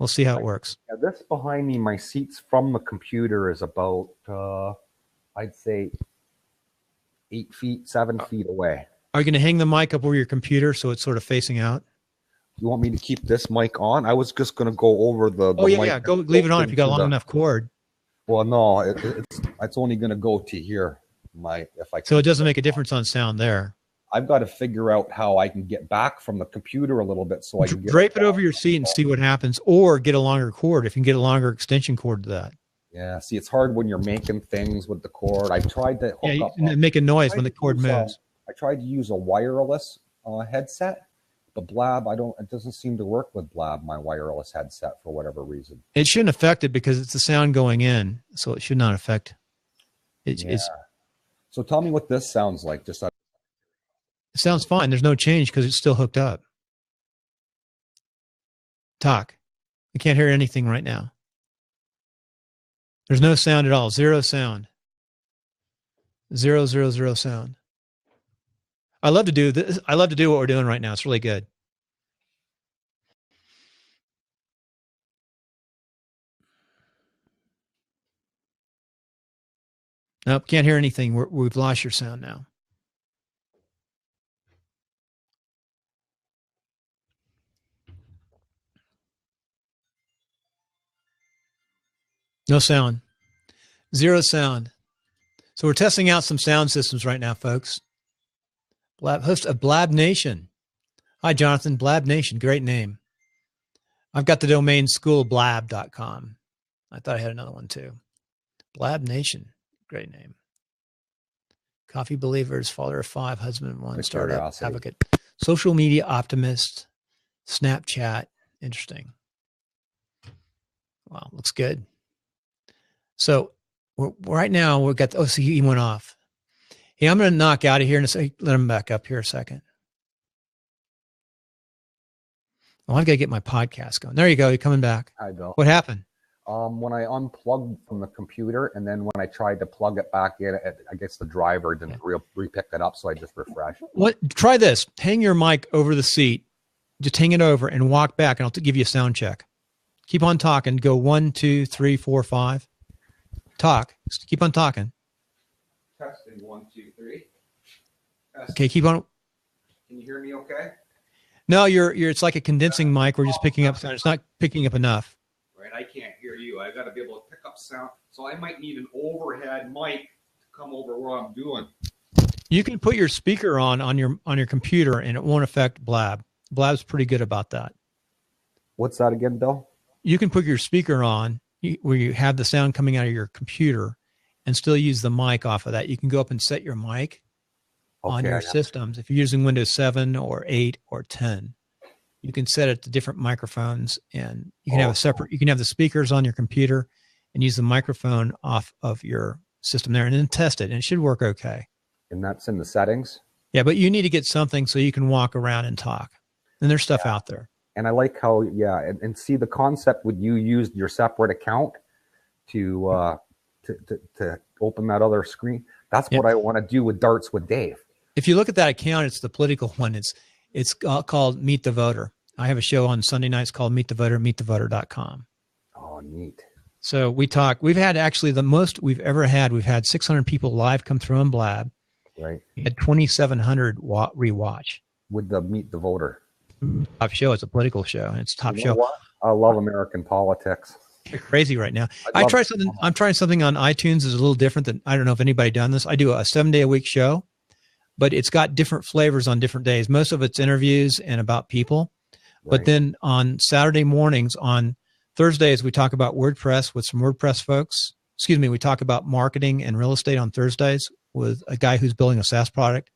We'll see how it works. Yeah, this behind me, my seats from the computer is about I'd say 8 feet, 7 feet away. Are you going to hang the mic up over your computer so it's sort of facing out? You want me to keep this mic on? I was just going to go over the mic. Go leave it on if you got a long enough cord. Well, no, it's only going to go to here. So it doesn't make a difference on sound there. I've got to figure out how I can get back from the computer a little bit so I can drape it over your seat and see what happens, or get a longer cord if you can get a longer extension cord to that. Yeah, see, it's hard when you're making things with the cord. I tried to hook up. Make a noise when the cord moves. I tried to use a wireless headset, but Blab, it doesn't seem to work with Blab, my wireless headset, for whatever reason. It shouldn't affect it because it's the sound going in, so it should not affect it. So tell me what this sounds like. It sounds fine. There's no change because it's still hooked up. Talk. I can't hear anything right now. There's no sound at all. Zero sound. 0, 0, 0 sound. I love to do this. I love to do what we're doing right now. It's really good. Nope, can't hear anything. We've lost your sound now. No sound. Zero sound. So we're testing out some sound systems right now, folks. Host of Blab Nation. Hi, Jonathan. Blab Nation. Great name. I've got the domain schoolblab.com. I thought I had another one too. Blab Nation. Great name. Coffee believers, father of 5, husband of 1, startup advocate, social media optimist, Snapchat. Interesting. Wow, looks good. So right now we've got, so he went off. Hey, I'm going to knock out of here and say, let him back up here a second. Well, I've got to get my podcast going. There you go. You're coming back. Hi, Bill. What happened? When I unplugged from the computer, and then when I tried to plug it back in, I guess the driver didn't re-pick it up, so I just refreshed. Try this. Hang your mic over the seat. Just hang it over and walk back, and I'll give you a sound check. Keep on talking. Go 1, 2, 3, 4, 5. Talk. Keep on talking. Testing 1, 2, 3. Testing. Okay, keep on. Can you hear me okay? No, you're. It's like a condensing mic. We're just picking up sound. It's not picking up enough. Right, I can't hear you. I got to be able to pick up sound, so I might need an overhead mic to come over where I'm doing. You can put your speaker on your computer, and it won't affect Blab. Blab's pretty good about that. What's that again, Bill? You can put your speaker on where you have the sound coming out of your computer, and still use the mic off of that. You can go up and set your mic on your systems. If you're using Windows 7 or 8 or 10, you can set it to different microphones, and you can have a separate, you can have the speakers on your computer and use the microphone off of your system there, and then test it, and it should work okay. And that's in the settings? Yeah, but you need to get something so you can walk around and talk. And there's stuff out there. And I like how, and see the concept when you used your separate account to open that other screen. That's what I want to do with Darts with Dave. If you look at that account, it's the political one. It's called Meet the Voter. I have a show on Sunday nights called Meet the Voter, meetthevoter.com. Oh, neat. So we talk. We've had actually the most we've ever had. We've had 600 people live come through on Blab. Right. We had 2,700 rewatch. With the Meet the Voter. Top show. It's a political show. It's top show. What? I love American politics. They're crazy right now. I'm trying something on iTunes. Is a little different than, I don't know if anybody done this. I do a 7-day-a-week show, but it's got different flavors on different days. Most of it's interviews and about people. Right. But then on Saturday mornings, on Thursdays, we talk about WordPress with some WordPress folks. Excuse me, we talk about marketing and real estate on Thursdays with a guy who's building a SaaS product.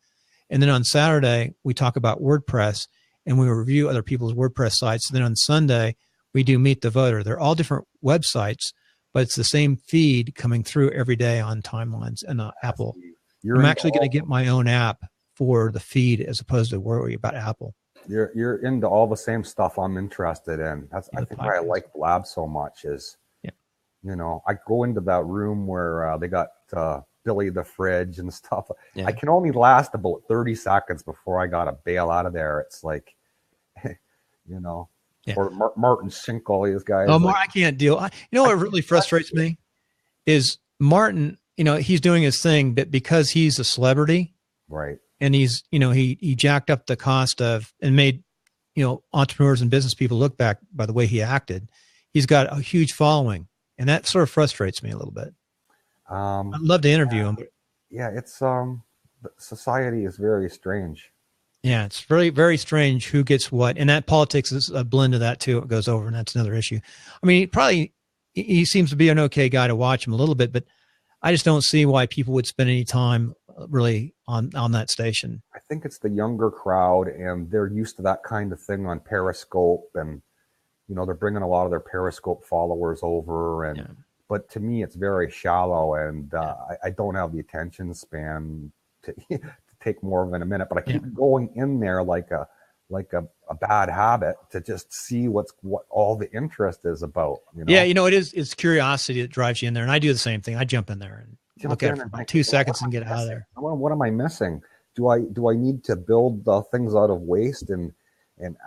And then on Saturday, we talk about WordPress and we review other people's WordPress sites. And then on Sunday, we do Meet the Voter. They're all different websites, but it's the same feed coming through every day on timelines and Apple. I'm actually going to get my own app for the feed as opposed to worry about Apple. You're into all the same stuff I'm interested in. That's I think why I like Blab so much is, you know, I go into that room where they got Billy the Fridge and stuff. Yeah. I can only last about 30 seconds before I got to bail out of there. It's like, you know, or Martin Sink, all these guys. Oh, I can't deal. You know what really frustrates me is Martin, you know, he's doing his thing, but because he's a celebrity. Right. And he's, you know, he jacked up the cost of and made, you know, entrepreneurs and business people look back by the way he acted. He's got a huge following, and that sort of frustrates me a little bit. I'd love to interview him. Yeah, it's society is very strange. Yeah, it's very, very strange who gets what, and that politics is a blend of that too. It goes over, and that's another issue. I mean, he seems to be an okay guy to watch him a little bit, but I just don't see why people would spend any time really on that station. I think it's the younger crowd, and they're used to that kind of thing on Periscope, and you know they're bringing a lot of their Periscope followers over. And but to me, it's very shallow, and I don't have the attention span to take more than a minute. But I keep going in there like a like a bad habit to just see what all the interest is about. You know? Yeah, it's curiosity that drives you in there, and I do the same thing. I jump in there and look at it for about 2 seconds and get out of there. What am I missing? Do I need to build things out of waste and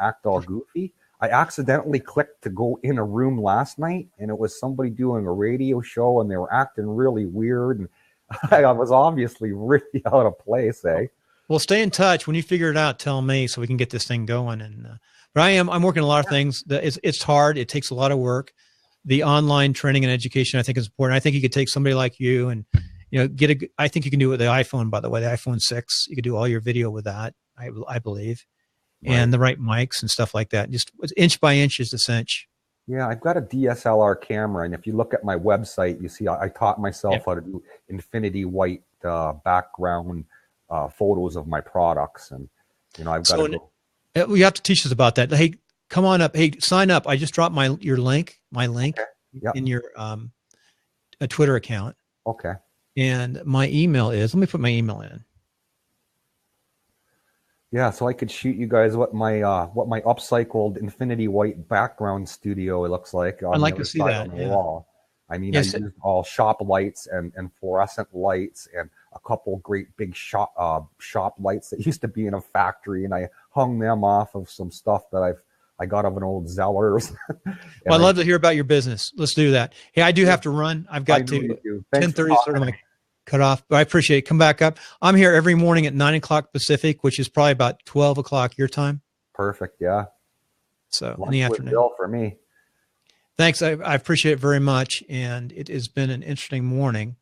act all goofy? I accidentally clicked to go in a room last night, and it was somebody doing a radio show, and they were acting really weird, and I was obviously really out of place, eh? Well, stay in touch. When you figure it out, tell me so we can get this thing going. And but I'm working a lot of things. It's hard. It takes a lot of work. The online training and education, I think, is important. I think you could take somebody like you and I think you can do it with the iPhone. By the way, the iPhone 6, you could do all your video with that. I believe, right. And the right mics and stuff like that. Just inch by inch is the cinch. Yeah, I've got a DSLR camera, and if you look at my website, you see I taught myself how to do infinity white background photos of my products, and I've got to go. You have to teach us about that. Hey, come on up. Hey, sign up. I just dropped my link in your a Twitter account. Okay. And my email is. Let me put my email in. Yeah, so I could shoot you guys what my upcycled infinity white background studio looks like. I'd like to see that. On the wall. I mean, yes. I used all shop lights and fluorescent lights and a couple great big shop lights that used to be in a factory, and I hung them off of some stuff that I got of an old Zellers. Well, I'd love to hear about your business. Let's do that. Hey, I do have to run. I've got to 10:30 sort of my cut off, but I appreciate it. Come back up. I'm here every morning at 9 o'clock Pacific, which is probably about 12 o'clock your time. Perfect. Yeah. So in the afternoon. Bill for me. Thanks. I appreciate it very much. And it has been an interesting morning.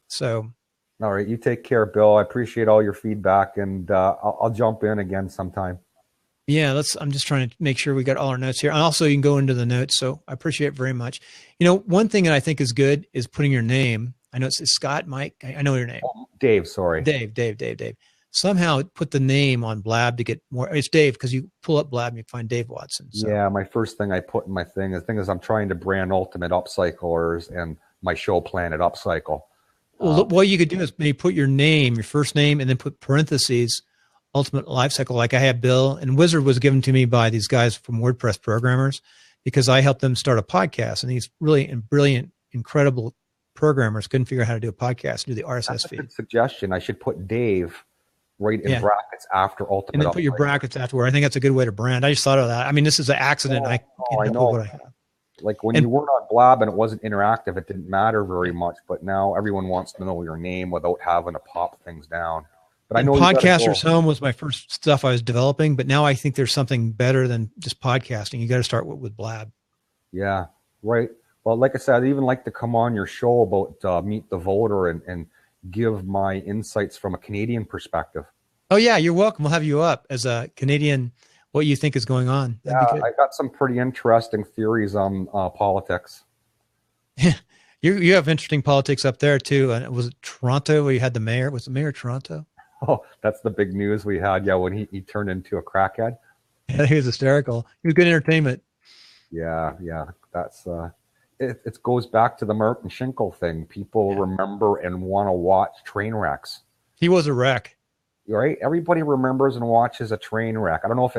So. All right. You take care, Bill. I appreciate all your feedback, and I'll jump in again sometime. Yeah, I'm just trying to make sure we got all our notes here. And also you can go into the notes. So I appreciate it very much. One thing that I think is good is putting your name. I know it's Scott, Mike. I know your name. Dave, sorry. Dave. Somehow put the name on Blab to get more. It's Dave because you pull up Blab and you find Dave Watson. So. Yeah, my first thing I put in my thing, the thing is I'm trying to brand Ultimate Upcyclers and my show Planet Upcycle. Well, what you could do is maybe put your name, your first name, and then put parentheses, Ultimate Life Cycle, like I have Bill. And Wizard was given to me by these guys from WordPress programmers because I helped them start a podcast. And these really brilliant, incredible programmers couldn't figure out how to do a podcast and do the RSS feed. Good suggestion. I should put Dave right in brackets after Ultimate. And then put your brackets afterward. I think that's a good way to brand. I just thought of that. I mean, this is an accident. I know. What I have. Like when you weren't on Blab and it wasn't interactive, it didn't matter very much. But now everyone wants to know your name without having to pop things down. But I know Podcasters Home was my first stuff I was developing, but now I think there's something better than just podcasting. You got to start with Blab. Yeah, right. Well, like I said, I'd even like to come on your show about Meet the Voter and give my insights from a Canadian perspective. Oh, yeah, you're welcome. We'll have you up as a Canadian, what you think is going on. That'd I got some pretty interesting theories on politics. You have interesting politics up there, too. And was it Toronto where you had the mayor? Was the mayor of Toronto? Oh, that's the big news we had. Yeah, when he turned into a crackhead. Yeah, he was hysterical. He was good entertainment. Yeah. That's it goes back to the Martin Schinkel thing. People remember and want to watch train wrecks. He was a wreck. Right? Everybody remembers and watches a train wreck. I don't know if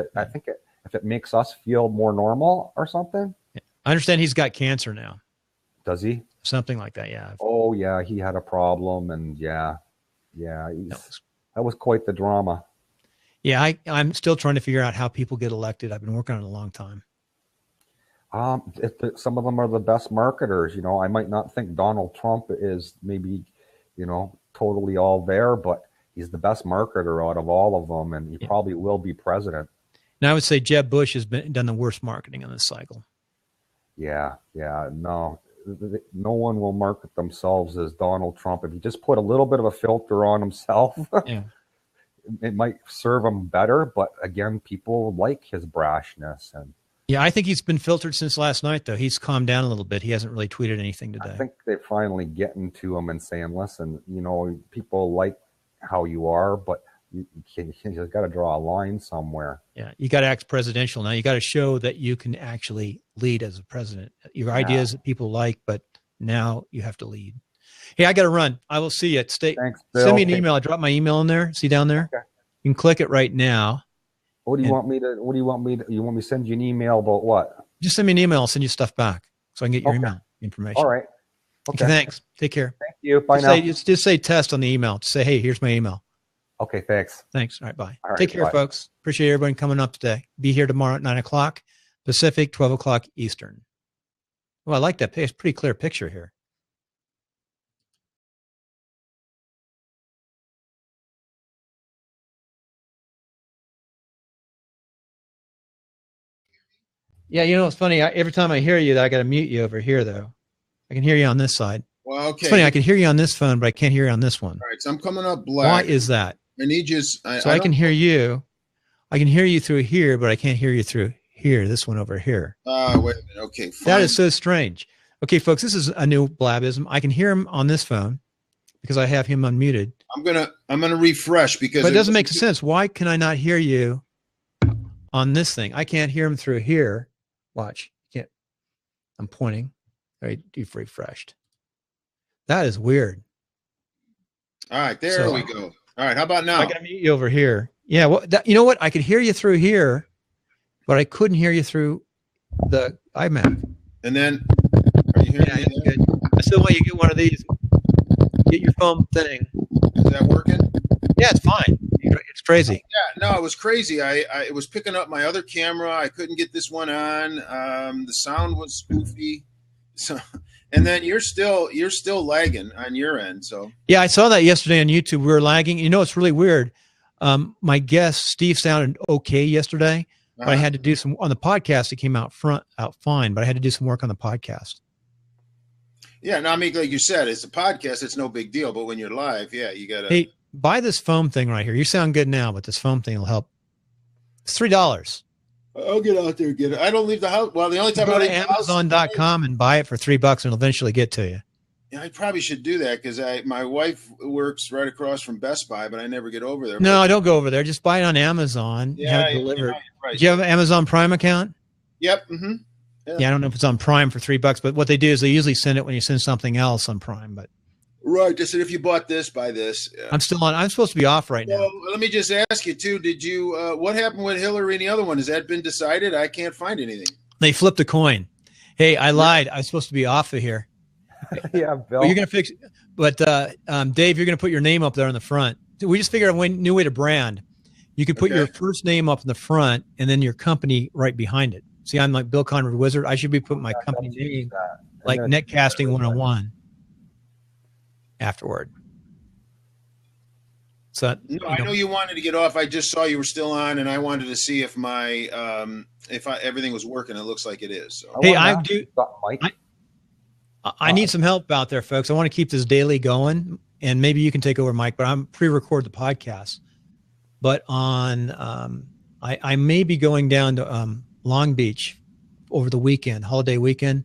it makes us feel more normal or something. I understand he's got cancer now. Does he? Something like that, yeah. Oh, yeah, he had a problem, and that was quite the drama. Yeah, I'm still trying to figure out how people get elected. I've been working on it a long time. Some of them are the best marketers. I might not think Donald Trump is maybe, totally all there, but he's the best marketer out of all of them, and he probably will be president. Now, I would say Jeb Bush has done the worst marketing on this cycle. Yeah, no one will market themselves as Donald Trump. If you just put a little bit of a filter on himself, it might serve him better. But again, people like his brashness. And yeah, I think he's been filtered since last night, though. He's calmed down a little bit. He hasn't really tweeted anything today. I think they're finally getting to him and saying, listen, people like how you are, but you got to draw a line somewhere. Yeah, you got to act presidential now. You got to show that you can actually lead as a president. Your ideas that people like, but now you have to lead. Hey, I got to run. I will see you. Thanks, Bill. Send me an email. I dropped my email in there. See down there? Okay. You can click it right now. What do you want me to? What do you want me to? You want me to send you an email about what? Just send me an email. I'll send you stuff back so I can get your email information. All right. Okay. Thanks. Take care. Thank you. Bye now. Just say test on the email. Just say, hey, here's my email. Okay. Thanks. Thanks. All right. Bye. All right, Take care, bye. folks. Appreciate everybody coming up today. Be here tomorrow at 9:00 Pacific, 12:00 Eastern. Well, I like that. It's a pretty clear picture here. Yeah, you know, it's funny. Every time I hear you, I got to mute you over here, though. I can hear you on this side. Well, okay. It's funny. I can hear you on this phone, but I can't hear you on this one. All right, so I'm coming up black. Why is that? I need you. I can hear you. I can hear you through here, but I can't hear you through here. This one over here. Wait a minute. Okay, fine. That is so strange. Okay, folks, this is a new Blab.ism. I can hear him on this phone because I have him unmuted. I'm gonna refresh because but it doesn't make sense. Why can I not hear you on this thing? I can't hear him through here. Watch. Can't. I'm pointing. All right, you've refreshed. That is weird. All right, there we go. All right, how about now? I got to mute you over here. Yeah, well, you know what? I could hear you through here, but I couldn't hear you through the iMac. And then, are you hearing me? Good. I still want you to get one of these. Get your phone thing. Is that working? Yeah, it's fine. It's crazy. Yeah, no, it was crazy. It was picking up my other camera. I couldn't get this one on. The sound was spoofy. So, and then you're still lagging on your end. So yeah, I saw that yesterday on YouTube. We were lagging. You know, it's really weird. My guest Steve sounded okay yesterday, but I had to do some on the podcast. It came out fine, but I had to do some work on the podcast. Yeah, no, I mean, like you said, it's a podcast. It's no big deal. But when you're live, yeah, you gotta. Hey, buy this foam thing right here. You sound good now, but this foam thing will help. It's $3. I'll get out there and get it. I don't leave the house. Well, the only time go I to leave Amazon.com and buy it for $3 and it'll eventually get to you. Yeah, I probably should do that because my wife works right across from Best Buy, but I never get over there. No, I don't go over there. Just buy it on Amazon. Yeah, have it delivered. Right. Do you have an Amazon Prime account? Yep. Mm-hmm. Yeah, I don't know if it's on Prime for $3, but what they do is they usually send it when you send something else on Prime. But right, just said if you bought this, buy this. Yeah. I'm still on. I'm supposed to be off right now. Well, let me just ask you too. Did you? What happened with Hillary and the other one? Has that been decided? I can't find anything. They flipped a coin. Hey, I lied. I was supposed to be off of here. Yeah, Bill. Well, you're gonna fix. But Dave, you're gonna put your name up there in the front. We just figured out a new way to brand. You could put your first name up in the front and then your company right behind it. See, I'm like Bill Conrad Wizard. I should be putting my company name like Netcasting 101 afterward. So no, I know you wanted to get off. I just saw you were still on, and I wanted to see if my everything was working. It looks like it is. So. Hey, I need some help out there, folks. I want to keep this daily going, and maybe you can take over, Mike. But I'm pre-record the podcast. But on I may be going down to Long Beach over the weekend, holiday weekend,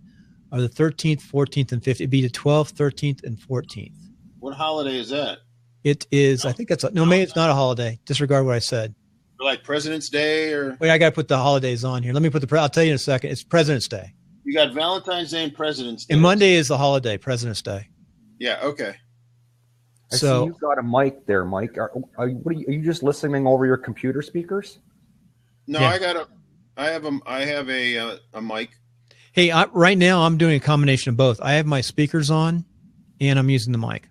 or the 13th, 14th, and 15th. It'd be the 12th, 13th, and 14th. What holiday is that? It is. I think that's maybe it's not a holiday. Disregard what I said. Or like President's Day, or wait, I got to put the holidays on here. Let me put I'll tell you in a second. It's President's Day. You got Valentine's Day and President's Day. And Monday is the holiday, President's Day. Yeah. Okay. I see you've got a mic there, Mike. Are you just listening over your computer speakers? No, yeah. I have a mic. Hey, right now I'm doing a combination of both. I have my speakers on, and I'm using the mic.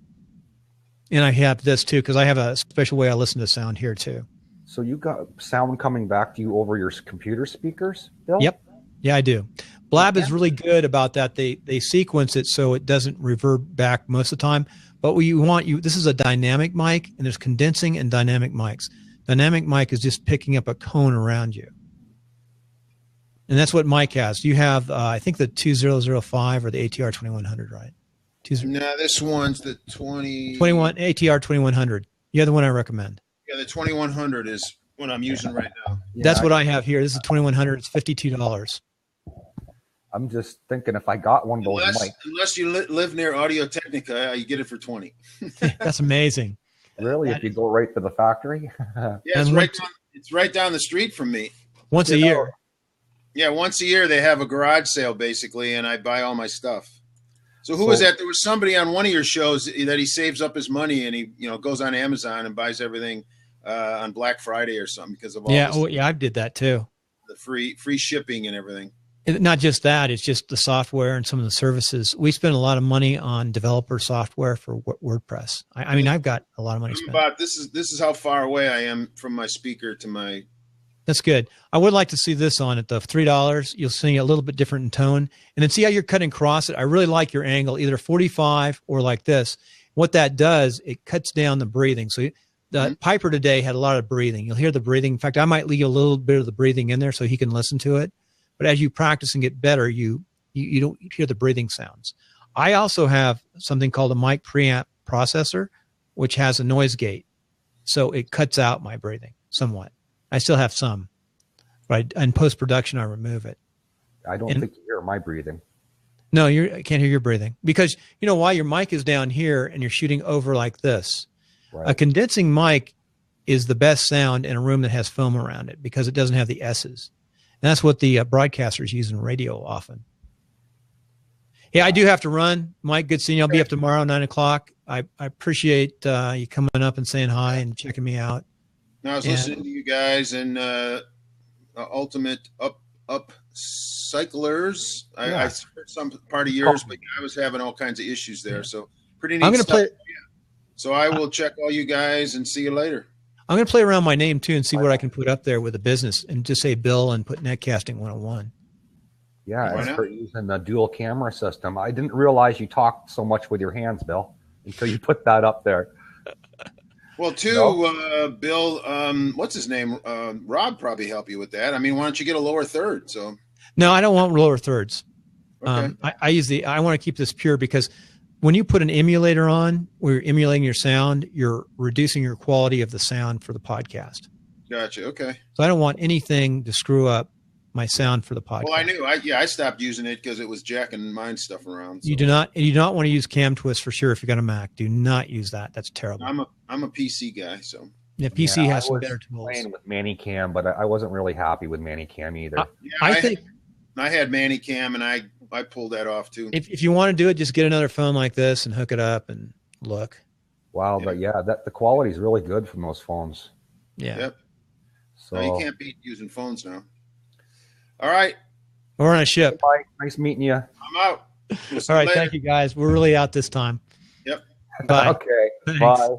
And I have this too because I have a special way I listen to sound here too. So you got sound coming back to you over your computer speakers, Bill? Yep. Yeah, I do. Blab is really good about that. They sequence it so it doesn't revert back most of the time. But this is a dynamic mic, and there's condensing and dynamic mics. Dynamic mic is just picking up a cone around you. And that's what Mike has. You have, I think, the 2005 or the ATR 2100, right? No, this one's the 21 ATR 2100. Yeah, the one I recommend. Yeah, the 2100 is what I'm using right now. Yeah, that's what I have here. This is 2100. It's $52. I'm just thinking if I got one of those mics. Unless you live near Audio Technica, you get it for 20. That's amazing. Really? If you go right to the factory? Yeah, it's right down the street from me. Once a year. Yeah, once a year they have a garage sale basically, and I buy all my stuff. So who was that? There was somebody on one of your shows that he saves up his money and he goes on Amazon and buys everything on Black Friday or something because of all Yeah. this, Oh, yeah. I did that too. the free shipping and everything. Not just that, it's just the software and some of the services. We spend a lot of money on developer software for WordPress. I mean, I've got a lot of money spent. But this is how far away I am from my speaker to my. That's good. I would like to see this on it though. $3, you'll see a little bit different in tone, and then see how you're cutting across it. I really like your angle, either 45 or like this. What that does, it cuts down the breathing. So the Piper today had a lot of breathing. You'll hear the breathing. In fact, I might leave a little bit of the breathing in there so he can listen to it. But as you practice and get better, you don't hear the breathing sounds. I also have something called a mic preamp processor, which has a noise gate. So it cuts out my breathing somewhat. I still have some, but in post-production, I remove it. I don't think you hear my breathing. No, I can't hear your breathing because you know why? Your mic is down here and you're shooting over like this. Right. A condensing mic is the best sound in a room that has foam around it because it doesn't have the S's. And that's what the broadcasters use in radio often. Yeah, I do have to run. Mike, good seeing you. I'll be up tomorrow, 9 o'clock. I appreciate you coming up and saying hi and checking me out. No, I was listening to you guys and Ultimate Up Cyclers. I heard some part of yours, but I was having all kinds of issues there. So pretty neat stuff. So I will check all you guys and see you later. I'm going to play around my name too and see what I can put up there with the business and just say Bill and put Netcasting 101. Yeah, as for using the dual camera system. I didn't realize you talked so much with your hands, Bill, until you put that up there. Well, too, Bill, what's his name? Rob probably help you with that. I mean, why don't you get a lower third? So no, I don't want lower thirds. Okay. I want to keep this pure because when you put an emulator on where you're emulating your sound, you're reducing your quality of the sound for the podcast. Gotcha. Okay. So I don't want anything to screw up my sound for the podcast. Well, I knew. I stopped using it because it was jacking mine stuff around. So. You do not want to use Cam Twist for sure if you got a Mac. Do not use that. That's terrible. I'm a PC guy, so yeah, PC has some better tools. Playing with ManyCam, but I wasn't really happy with ManyCam either. I think I had ManyCam and I pulled that off too. If you want to do it, just get another phone like this and hook it up and look. Wow, but the quality is really good from those phones. Yeah. Yep. So no, you can't beat using phones now. All right. We're on a ship. Bye. Nice meeting you. I'm out. All right. Thank you guys. We're really out this time. Yep. Bye. Okay. Thanks. Bye.